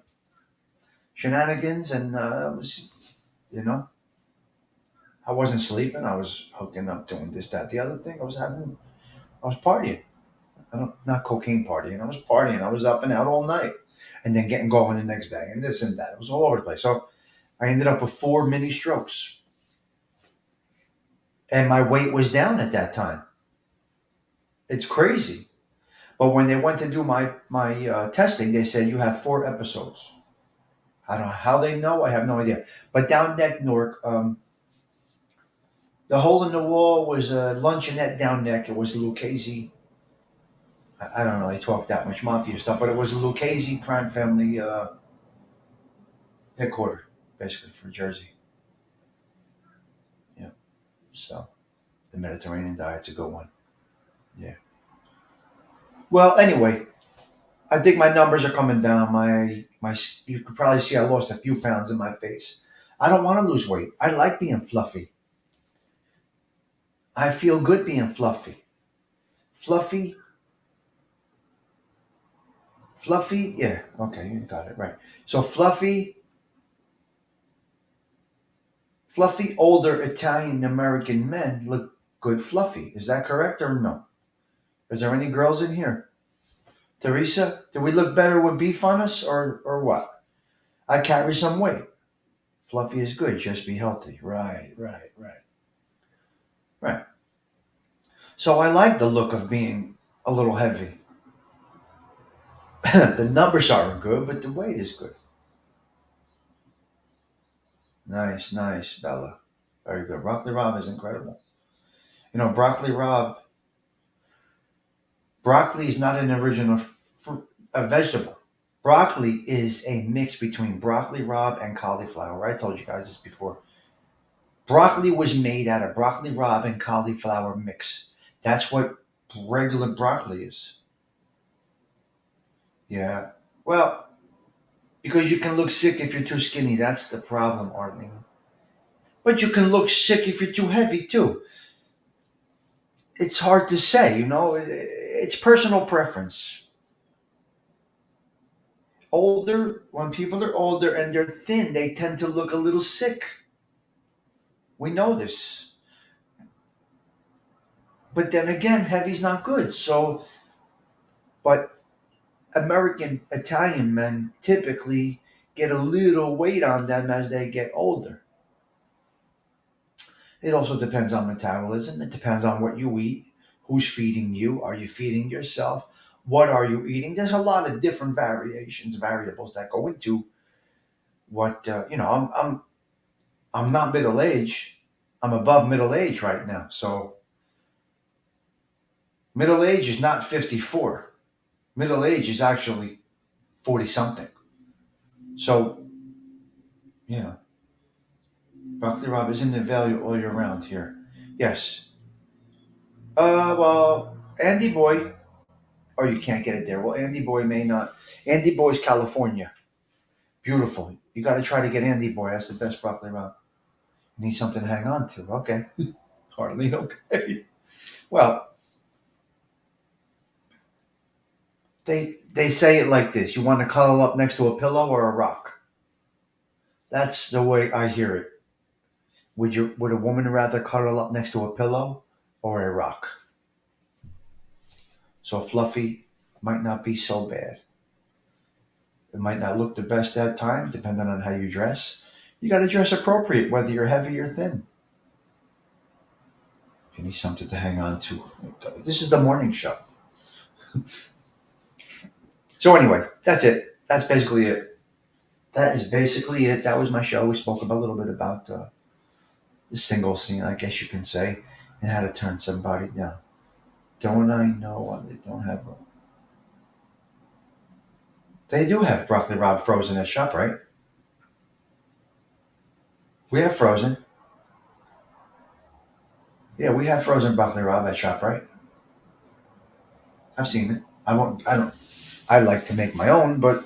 shenanigans, and I was, you know, I wasn't sleeping. I was hooking up, doing this, that, the other thing. I was partying. I don't, not cocaine partying. I was partying. I was up and out all night, and then getting going the next day, and this and that. It was all over the place. So I ended up with 4 mini strokes, and my weight was down at that time. It's crazy. But when they went to do my testing, they said you have 4 episodes. I don't know how they know. I have no idea. But down neck, Newark, the hole in the wall was a luncheonette down neck. It was Lucchese. I don't really talk that much mafia stuff, but it was a Lucchese crime family headquarter, basically, for Jersey. Yeah. So the Mediterranean diet's a good one. Yeah. Well, anyway, I think my numbers are coming down. My you could probably see I lost a few pounds in my face. I don't want to lose weight. I like being fluffy. I feel good being fluffy. Fluffy, fluffy. Yeah, okay, you got it right. So fluffy older Italian American men look good fluffy. Is that correct or no? Is there any girls in here? Teresa, do we look better with beef on us or what? I carry some weight. Fluffy is good. Just be healthy. Right, right, right, right. So I like the look of being a little heavy. The numbers aren't good, but the weight is good. Nice, nice, Bella. Very good. Broccoli Rob is incredible. Broccoli is not an original a vegetable. Broccoli is a mix between broccoli rabe and cauliflower. I told you guys this before. Broccoli was made out of broccoli rabe and cauliflower mix. That's what regular broccoli is. Yeah. Well, because you can look sick if you're too skinny. That's the problem, Arlene. But you can look sick if you're too heavy too. It's hard to say, It's personal preference. When people are older and they're thin, they tend to look a little sick. We know this. But then again, heavy's not good. But American Italian men typically get a little weight on them as they get older. It also depends on metabolism. It depends on what you eat, who's feeding you. Are you feeding yourself? What are you eating? There's a lot of different variables that go into what I'm not middle age. I'm above middle age right now. So middle age is not 54. Middle age is actually 40 something. So, yeah, broccoli Rob is in the value all year round here. Yes. Well, Andy Boy. Oh, you can't get it there. Well, Andy Boy may not. Andy Boy's California. Beautiful. You got to try to get Andy Boy. That's the best broccoli Rob. Need something to hang on to. Okay. Hardly okay. Well, they say it like this: you want to cuddle up next to a pillow or a rock. That's the way I hear it. Would a woman rather cuddle up next to a pillow or a rock? So fluffy might not be so bad. It might not look the best at times, depending on how you dress. You got to dress appropriate, whether you're heavy or thin. You need something to hang on to. This is the morning show. So anyway, that's it. That's basically it. That is basically it. That was my show. We spoke about a little bit about the single scene, I guess you can say, and how to turn somebody down. Don't I know why they don't have? They do have broccoli rabe frozen at shop, right? We have frozen. Yeah, we have frozen broccoli rabe at shop, right? I've seen it. I won't. I don't. I like to make my own, but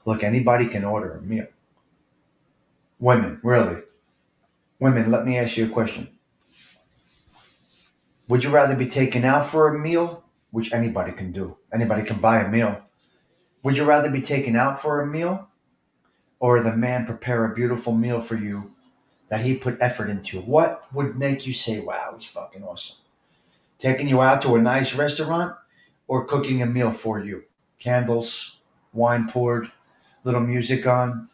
look, anybody can order a meal. Women, really. Women, let me ask you a question. Would you rather be taken out for a meal, which anybody can do? Anybody can buy a meal. Would you rather be taken out for a meal, or the man prepare a beautiful meal for you that he put effort into? What would make you say, "Wow, he's fucking awesome"? Taking you out to a nice restaurant, or cooking a meal for you? Candles, wine poured, little music on,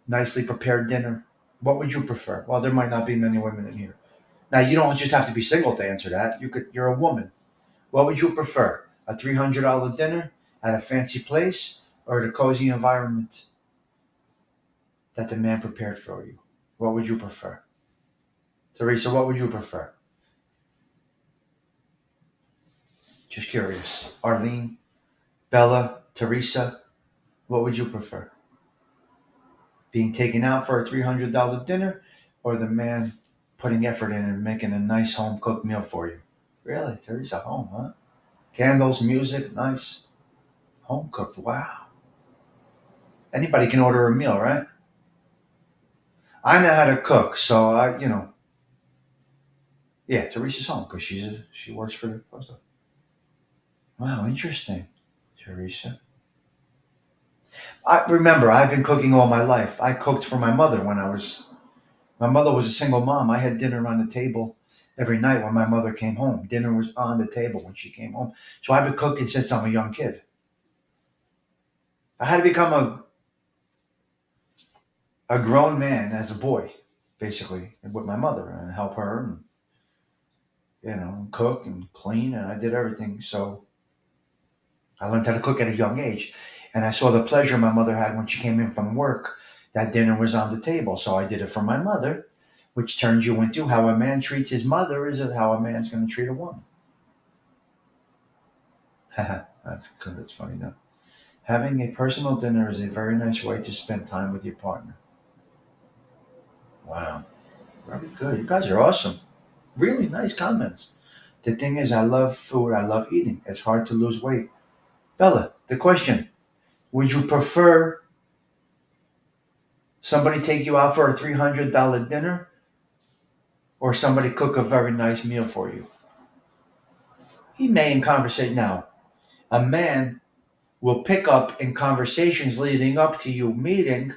nicely prepared dinner. What would you prefer? Well, there might not be many women in here. Now, you don't just have to be single to answer that. You're a woman. What would you prefer? A $300 dinner at a fancy place, or the cozy environment that the man prepared for you? What would you prefer? Teresa, what would you prefer? Just curious. Arlene, Bella, Teresa, what would you prefer? Being taken out for a $300 dinner, or the man putting effort in and making a nice home cooked meal for you? Really? Teresa, home, huh? Candles, music, nice. Home cooked, wow. Anybody can order a meal, right? I know how to cook, so yeah, Teresa's home because she works for the post office. Wow, interesting, Teresa. I remember I've been cooking all my life. I cooked for my mother when I was. My mother was a single mom. I had dinner on the table every night when my mother came home. Dinner was on the table when she came home. So I've been cooking since I'm a young kid. I had to become a grown man as a boy, basically, with my mother and help her and cook and clean, and I did everything. So I learned how to cook at a young age, and I saw the pleasure my mother had when she came in from work. That dinner was on the table, so I did it for my mother, which turns you into how a man treats his mother is how a man's going to treat a woman. That's good. That's funny though. Having a personal dinner is a very nice way to spend time with your partner. Wow, very good. You guys are awesome. Really nice comments. The thing is, I love food. I love eating. It's hard to lose weight. Bella, the question: would you prefer somebody take you out for a $300 dinner, or somebody cook a very nice meal for you? He may in conversation now. A man will pick up in conversations leading up to you meeting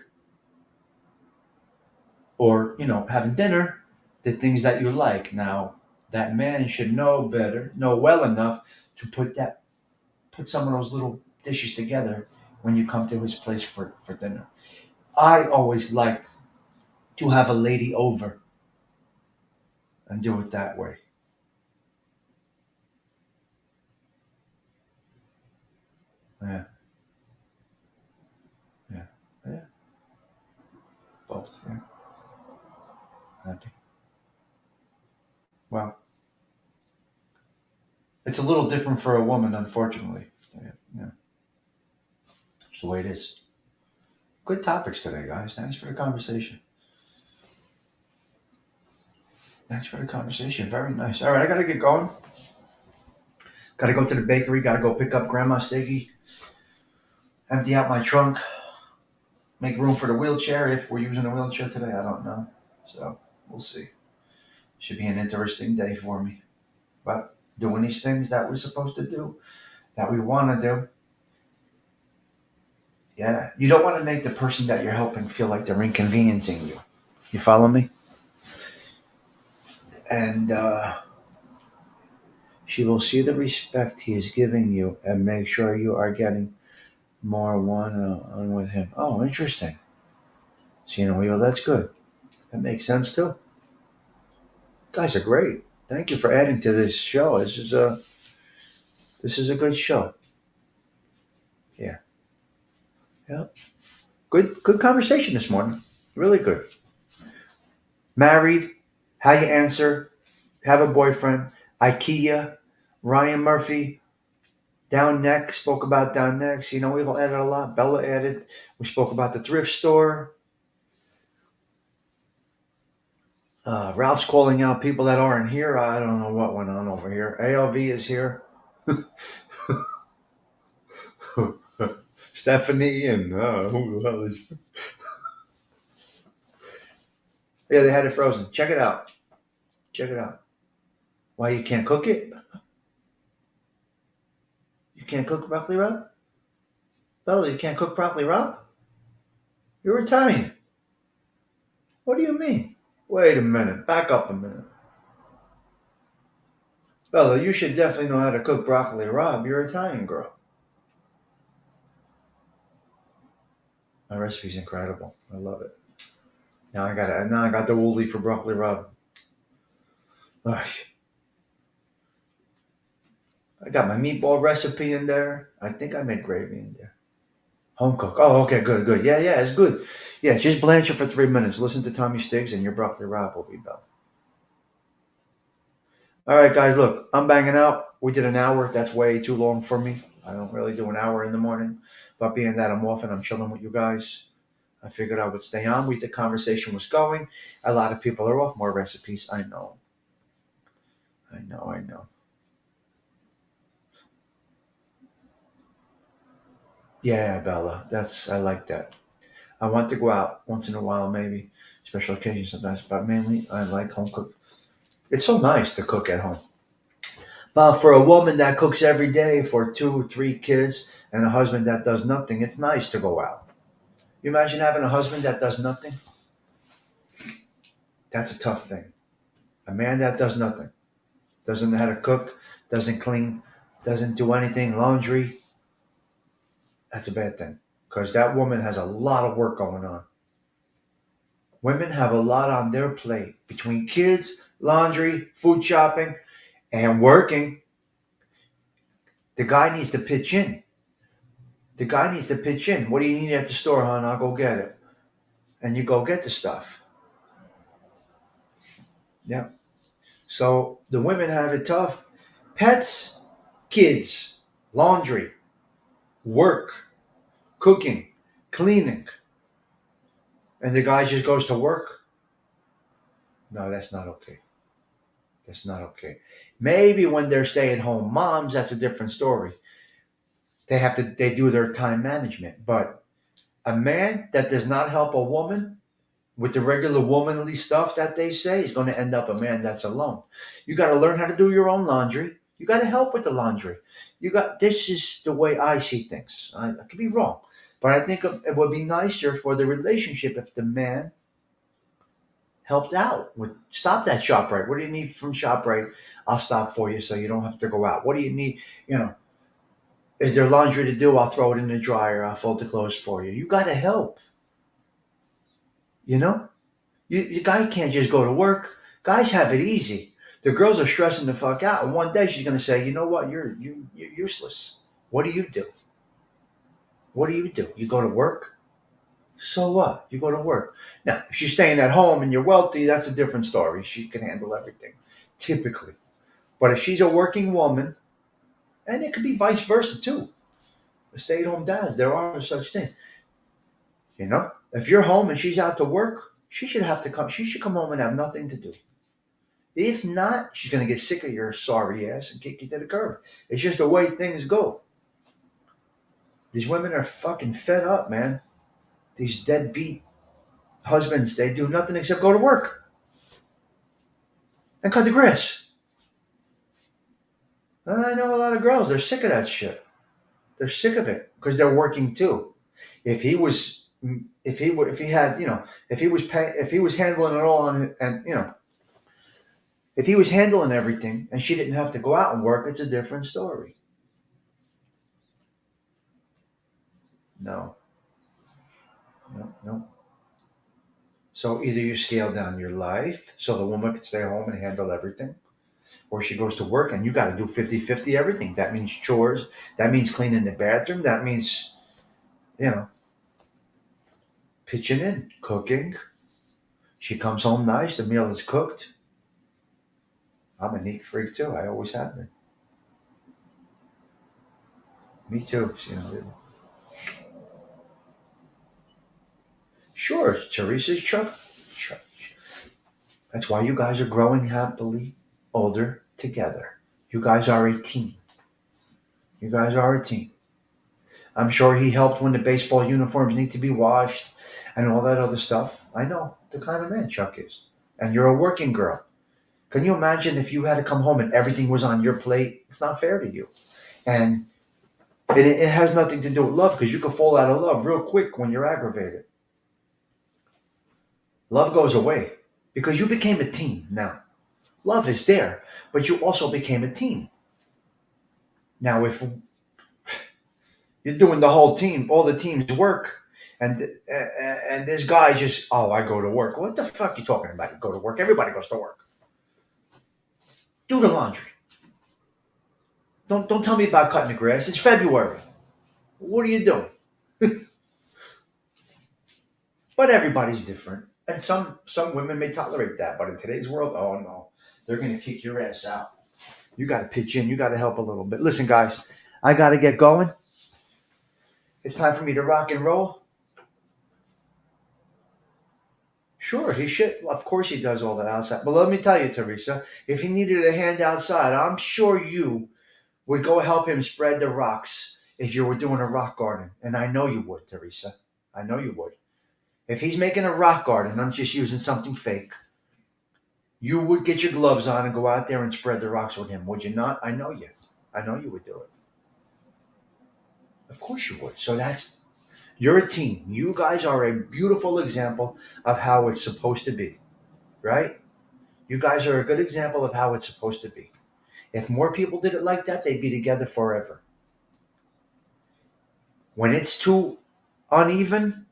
or having dinner the things that you like. Now that man should know better, know well enough to put some of those little dishes together when you come to his place for dinner. I always liked to have a lady over and do it that way. Yeah, yeah, yeah. Both. Yeah, happy. Well, it's a little different for a woman, unfortunately. Yeah, yeah. It's the way it is. Good topics today, guys. Thanks for the conversation. Thanks for the conversation. Very nice. All right, I gotta get going. Gotta go to the bakery. Gotta go pick up Grandma Stiggy. Empty out my trunk. Make room for the wheelchair if we're using a wheelchair today. I don't know. So we'll see. Should be an interesting day for me. But doing these things that we're supposed to do, that we want to do. Yeah. You don't want to make the person that you're helping feel like they're inconveniencing you. You follow me? And she will see the respect he is giving you and make sure you are getting more one on with him. Oh, interesting. So, well, that's good. That makes sense too. Guys are great. Thank you for adding to this show. This is a good show. Yeah. Yeah. Good conversation this morning. Really good. Married, how you answer, have a boyfriend, IKEA, Ryan Murphy, Down neck, spoke about down necks. We all added a lot. Bella added. We spoke about the thrift store. Ralph's calling out people that aren't here. I don't know what went on over here. ALV is here. Stephanie and who the hell is? Yeah, they had it frozen. Check it out. Check it out. Why you can't cook it? You can't cook broccoli rabe? Bella, you can't cook broccoli rabe? You're Italian. What do you mean? Wait a minute. Back up a minute. Bella, you should definitely know how to cook broccoli rabe. You're Italian girl. My recipe's incredible. I love it. Now I got the oldie for broccoli rabe. Ugh. I got my meatball recipe in there. I think I made gravy in there. Home cook. Oh, okay, good, good. Yeah, yeah, it's good. Yeah, just blanch it for 3 minutes. Listen to Tommy Stigs and your broccoli rabe will be done. All right, guys, look, I'm banging out. We did an hour. That's way too long for me. I don't really do an hour in the morning. But being that I'm off and I'm chilling with you guys, I figured I would stay on. The conversation was going. A lot of people are off. More recipes. I know. I know. I know. Yeah, Bella. I like that. I want to go out once in a while, maybe. Special occasions sometimes. But mainly, I like home cook. It's so nice to cook at home. But for a woman that cooks every day for 2 or 3 kids and a husband that does nothing, it's nice to go out. You imagine having a husband that does nothing? That's a tough thing. A man that does nothing, doesn't know how to cook, doesn't clean, doesn't do anything, laundry, that's a bad thing. Because that woman has a lot of work going on. Women have a lot on their plate between kids, laundry, food shopping, and working. The guy needs to pitch in. The guy needs to pitch in. What do you need at the store, hon? I'll go get it. And you go get the stuff. Yeah. So the women have it tough. Pets, kids, laundry, work, cooking, cleaning, and the guy just goes to work. No, that's not okay. That's not okay. Maybe when they're stay-at-home moms, that's a different story. They do their time management. But a man that does not help a woman with the regular womanly stuff that they say is going to end up a man that's alone. You got to learn how to do your own laundry. You got to help with the laundry. This is the way I see things. I could be wrong, but I think it would be nicer for the relationship if the man helped out. Would stop that ShopRite. What do you need from ShopRite? I'll stop for you so you don't have to go out. What do you need? Is there laundry to do? I'll throw it in the dryer. I'll fold the clothes for you. You got to help. You know. You guy can't just go to work. Guys have it easy. The girls are stressing the fuck out, and one day she's gonna say, "You know what? You're useless. What do you do? What do you do? You go to work. So what? You go to work. Now, if she's staying at home and you're wealthy, that's a different story. She can handle everything, typically. But if she's a working woman, and it could be vice versa too. The stay-at-home dads, there are such things. If you're home and she's out to work, she should have to come. She should come home and have nothing to do. If not, she's going to get sick of your sorry ass and kick you to the curb. It's just the way things go. These women are fucking fed up, man. These deadbeat husbands, they do nothing except go to work and cut the grass. And I know a lot of girls, they're sick of that shit. They're sick of it because they're working too. If he was, if he had, if he was handling it all and if he was handling everything and she didn't have to go out and work, it's a different story. No, no, no. So either you scale down your life so the woman can stay home and handle everything, or she goes to work and you got to do 50-50 everything. That means chores. That means cleaning the bathroom. That means, you know, pitching in, cooking. She comes home nice. The meal is cooked. I'm a neat freak too. I always have been. Me too. Sure, Teresa's Chuck. Chuck. That's why you guys are growing happily older together. You guys are a team. You guys are a team. I'm sure he helped when the baseball uniforms need to be washed and all that other stuff. I know the kind of man Chuck is. And you're a working girl. Can you imagine if you had to come home and everything was on your plate? It's not fair to you. And it has nothing to do with love because you can fall out of love real quick when you're aggravated. Love goes away because you became a team now. Love is there, but you also became a team. Now, if you're doing the whole team, all the team's work, and this guy just, oh, I go to work. What the fuck you talking about? You go to work. Everybody goes to work. Do the laundry. Don't tell me about cutting the grass. It's February. What are you doing? But everybody's different, and some women may tolerate that. But in today's world, oh no, they're gonna kick your ass out. You got to pitch in. You got to help a little bit. Listen, guys, I got to get going. It's time for me to rock and roll. Sure, he should. Of course, he does all that outside. But let me tell you, Teresa, if he needed a hand outside, I'm sure you would go help him spread the rocks if you were doing a rock garden. And I know you would, Teresa. I know you would. If he's making a rock garden, I'm just using something fake. You would get your gloves on and go out there and spread the rocks with him, would you not? I know you. I know you would do it. Of course you would. So you're a team. You guys are a beautiful example of how it's supposed to be, right? You guys are a good example of how it's supposed to be. If more people did it like that, they'd be together forever. When it's too uneven,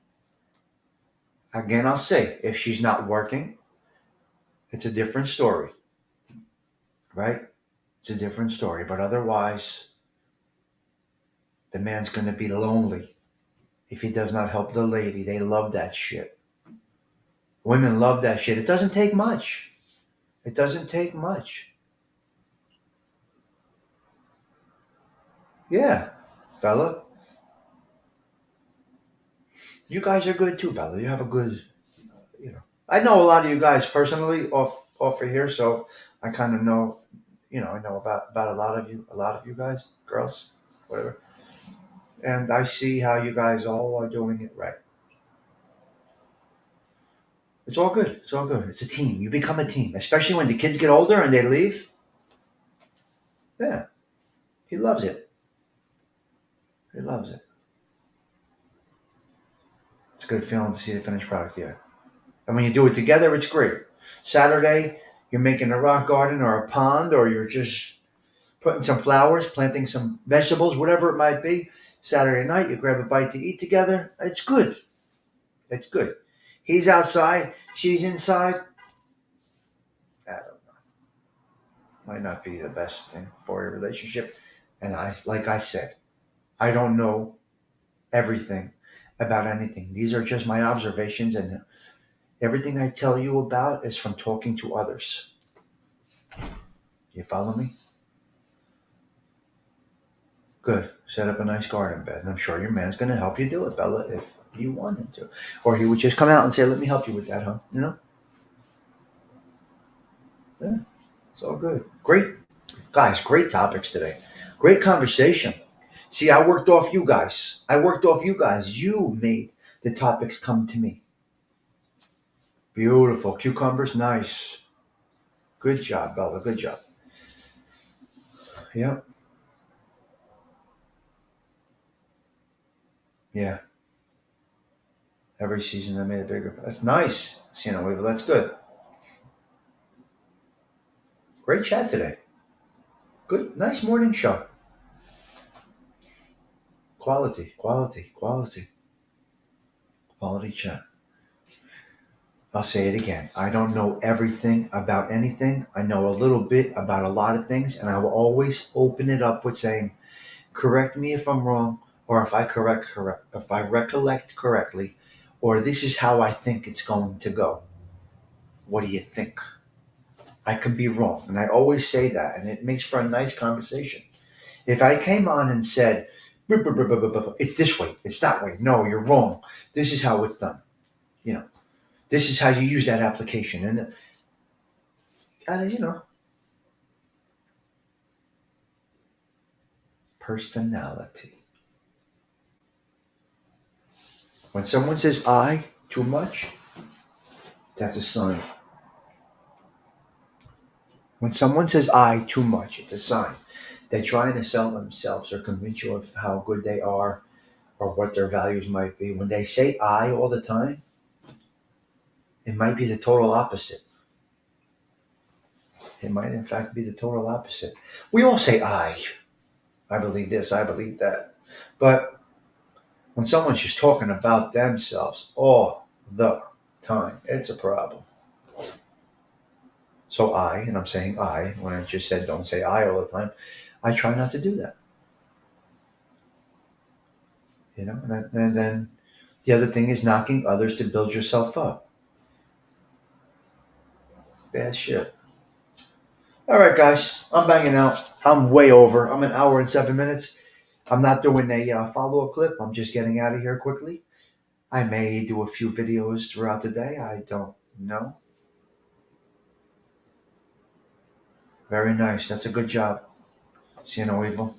again, I'll say, if she's not working, it's a different story, right? It's a different story. But otherwise, the man's going to be lonely if he does not help the lady. They love that shit. Women love that shit. It doesn't take much. It doesn't take much. Yeah, Bella. You guys are good too, Bella. You have a good, I know a lot of you guys personally off of here, so I kind of know, I know about a lot of you guys, girls, whatever. And I see how you guys all are doing it right. It's all good. It's all good. It's a team. You become a team, especially when the kids get older and they leave. Yeah, he loves it. He loves it. It's a good feeling to see the finished product. Yeah, and when you do it together, it's great. Saturday, you're making a rock garden or a pond, or you're just putting some flowers, planting some vegetables, whatever it might be. Saturday night, you grab a bite to eat together. It's good. It's good. He's outside, she's inside. I don't know. Might not be the best thing for a relationship. And like I said, I don't know everything about anything. These are just my observations, and everything I tell you about is from talking to others. You follow me? Good. Set up a nice garden bed. And I'm sure your man's going to help you do it, Bella, if you want him to. Or he would just come out and say, let me help you with that, huh? Yeah, it's all good. Great. Guys, great topics today. Great conversation. See, I worked off you guys. I worked off you guys. You made the topics come to me. Beautiful. Cucumbers, nice. Good job, Bella. Good job. Yeah. Yeah. Every season I made a bigger. That's nice. Sienna Weaver. That's good. Great chat today. Good. Nice morning show. Quality, quality, quality, quality chat. I'll say it again. I don't know everything about anything. I know a little bit about a lot of things, and I will always open it up with saying, correct me if I'm wrong, or if if I recollect correctly, or this is how I think it's going to go. What do you think? I can be wrong. And I always say that, and it makes for a nice conversation. If I came on and said, It's this way. It's that way. No, you're wrong. This is how it's done. You know, this is how you use that application. And personality. When someone says I too much, that's a sign. When someone says I too much, it's a sign. They're trying to sell themselves or convince you of how good they are or what their values might be. When they say I all the time, it might be the total opposite. It might, in fact, be the total opposite. We all say I believe this, I believe that. But when someone's just talking about themselves all the time, it's a problem. So and I'm saying I, when I just said don't say I all the time, I try not to do that. And then the other thing is knocking others to build yourself up. Bad shit. All right, guys, I'm banging out. I'm way over. I'm an hour and 7 minutes. I'm not doing a follow-up clip. I'm just getting out of here quickly. I may do a few videos throughout the day. I don't know. Very nice. That's a good job. See no evil.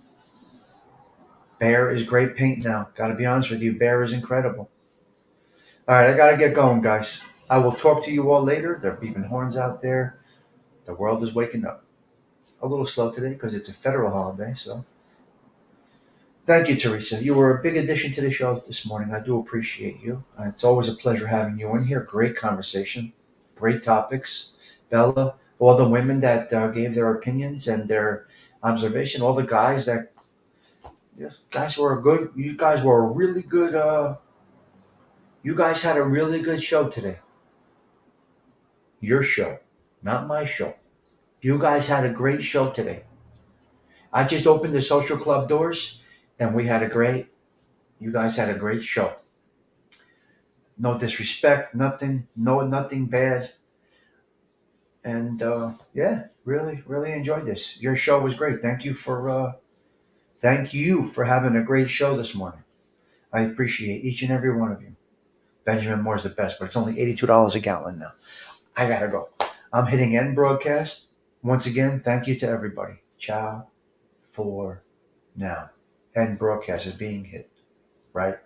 Bear is great paint now. Got to be honest with you. Bear is incredible. All right, I got to get going, guys. I will talk to you all later. They're beeping horns out there. The world is waking up. A little slow today because it's a federal holiday. So thank you, Teresa. You were a big addition to the show this morning. I do appreciate you. It's always a pleasure having you in here. Great conversation. Great topics. Bella, all the women that gave their opinions and their observation, all the guys that, yes, guys were good. You guys were a really good, you guys had a really good show today. Your show, not my show. You guys had a great show today. I just opened the social club doors and you guys had a great show. No disrespect, nothing, nothing bad. And yeah, really, really enjoyed this. Your show was great. Thank you for having a great show this morning. I appreciate each and every one of you. Benjamin Moore's the best, but it's only $82 a gallon now. I gotta go. I'm hitting end broadcast. Once again, thank you to everybody. Ciao for now. End broadcast is being hit, right?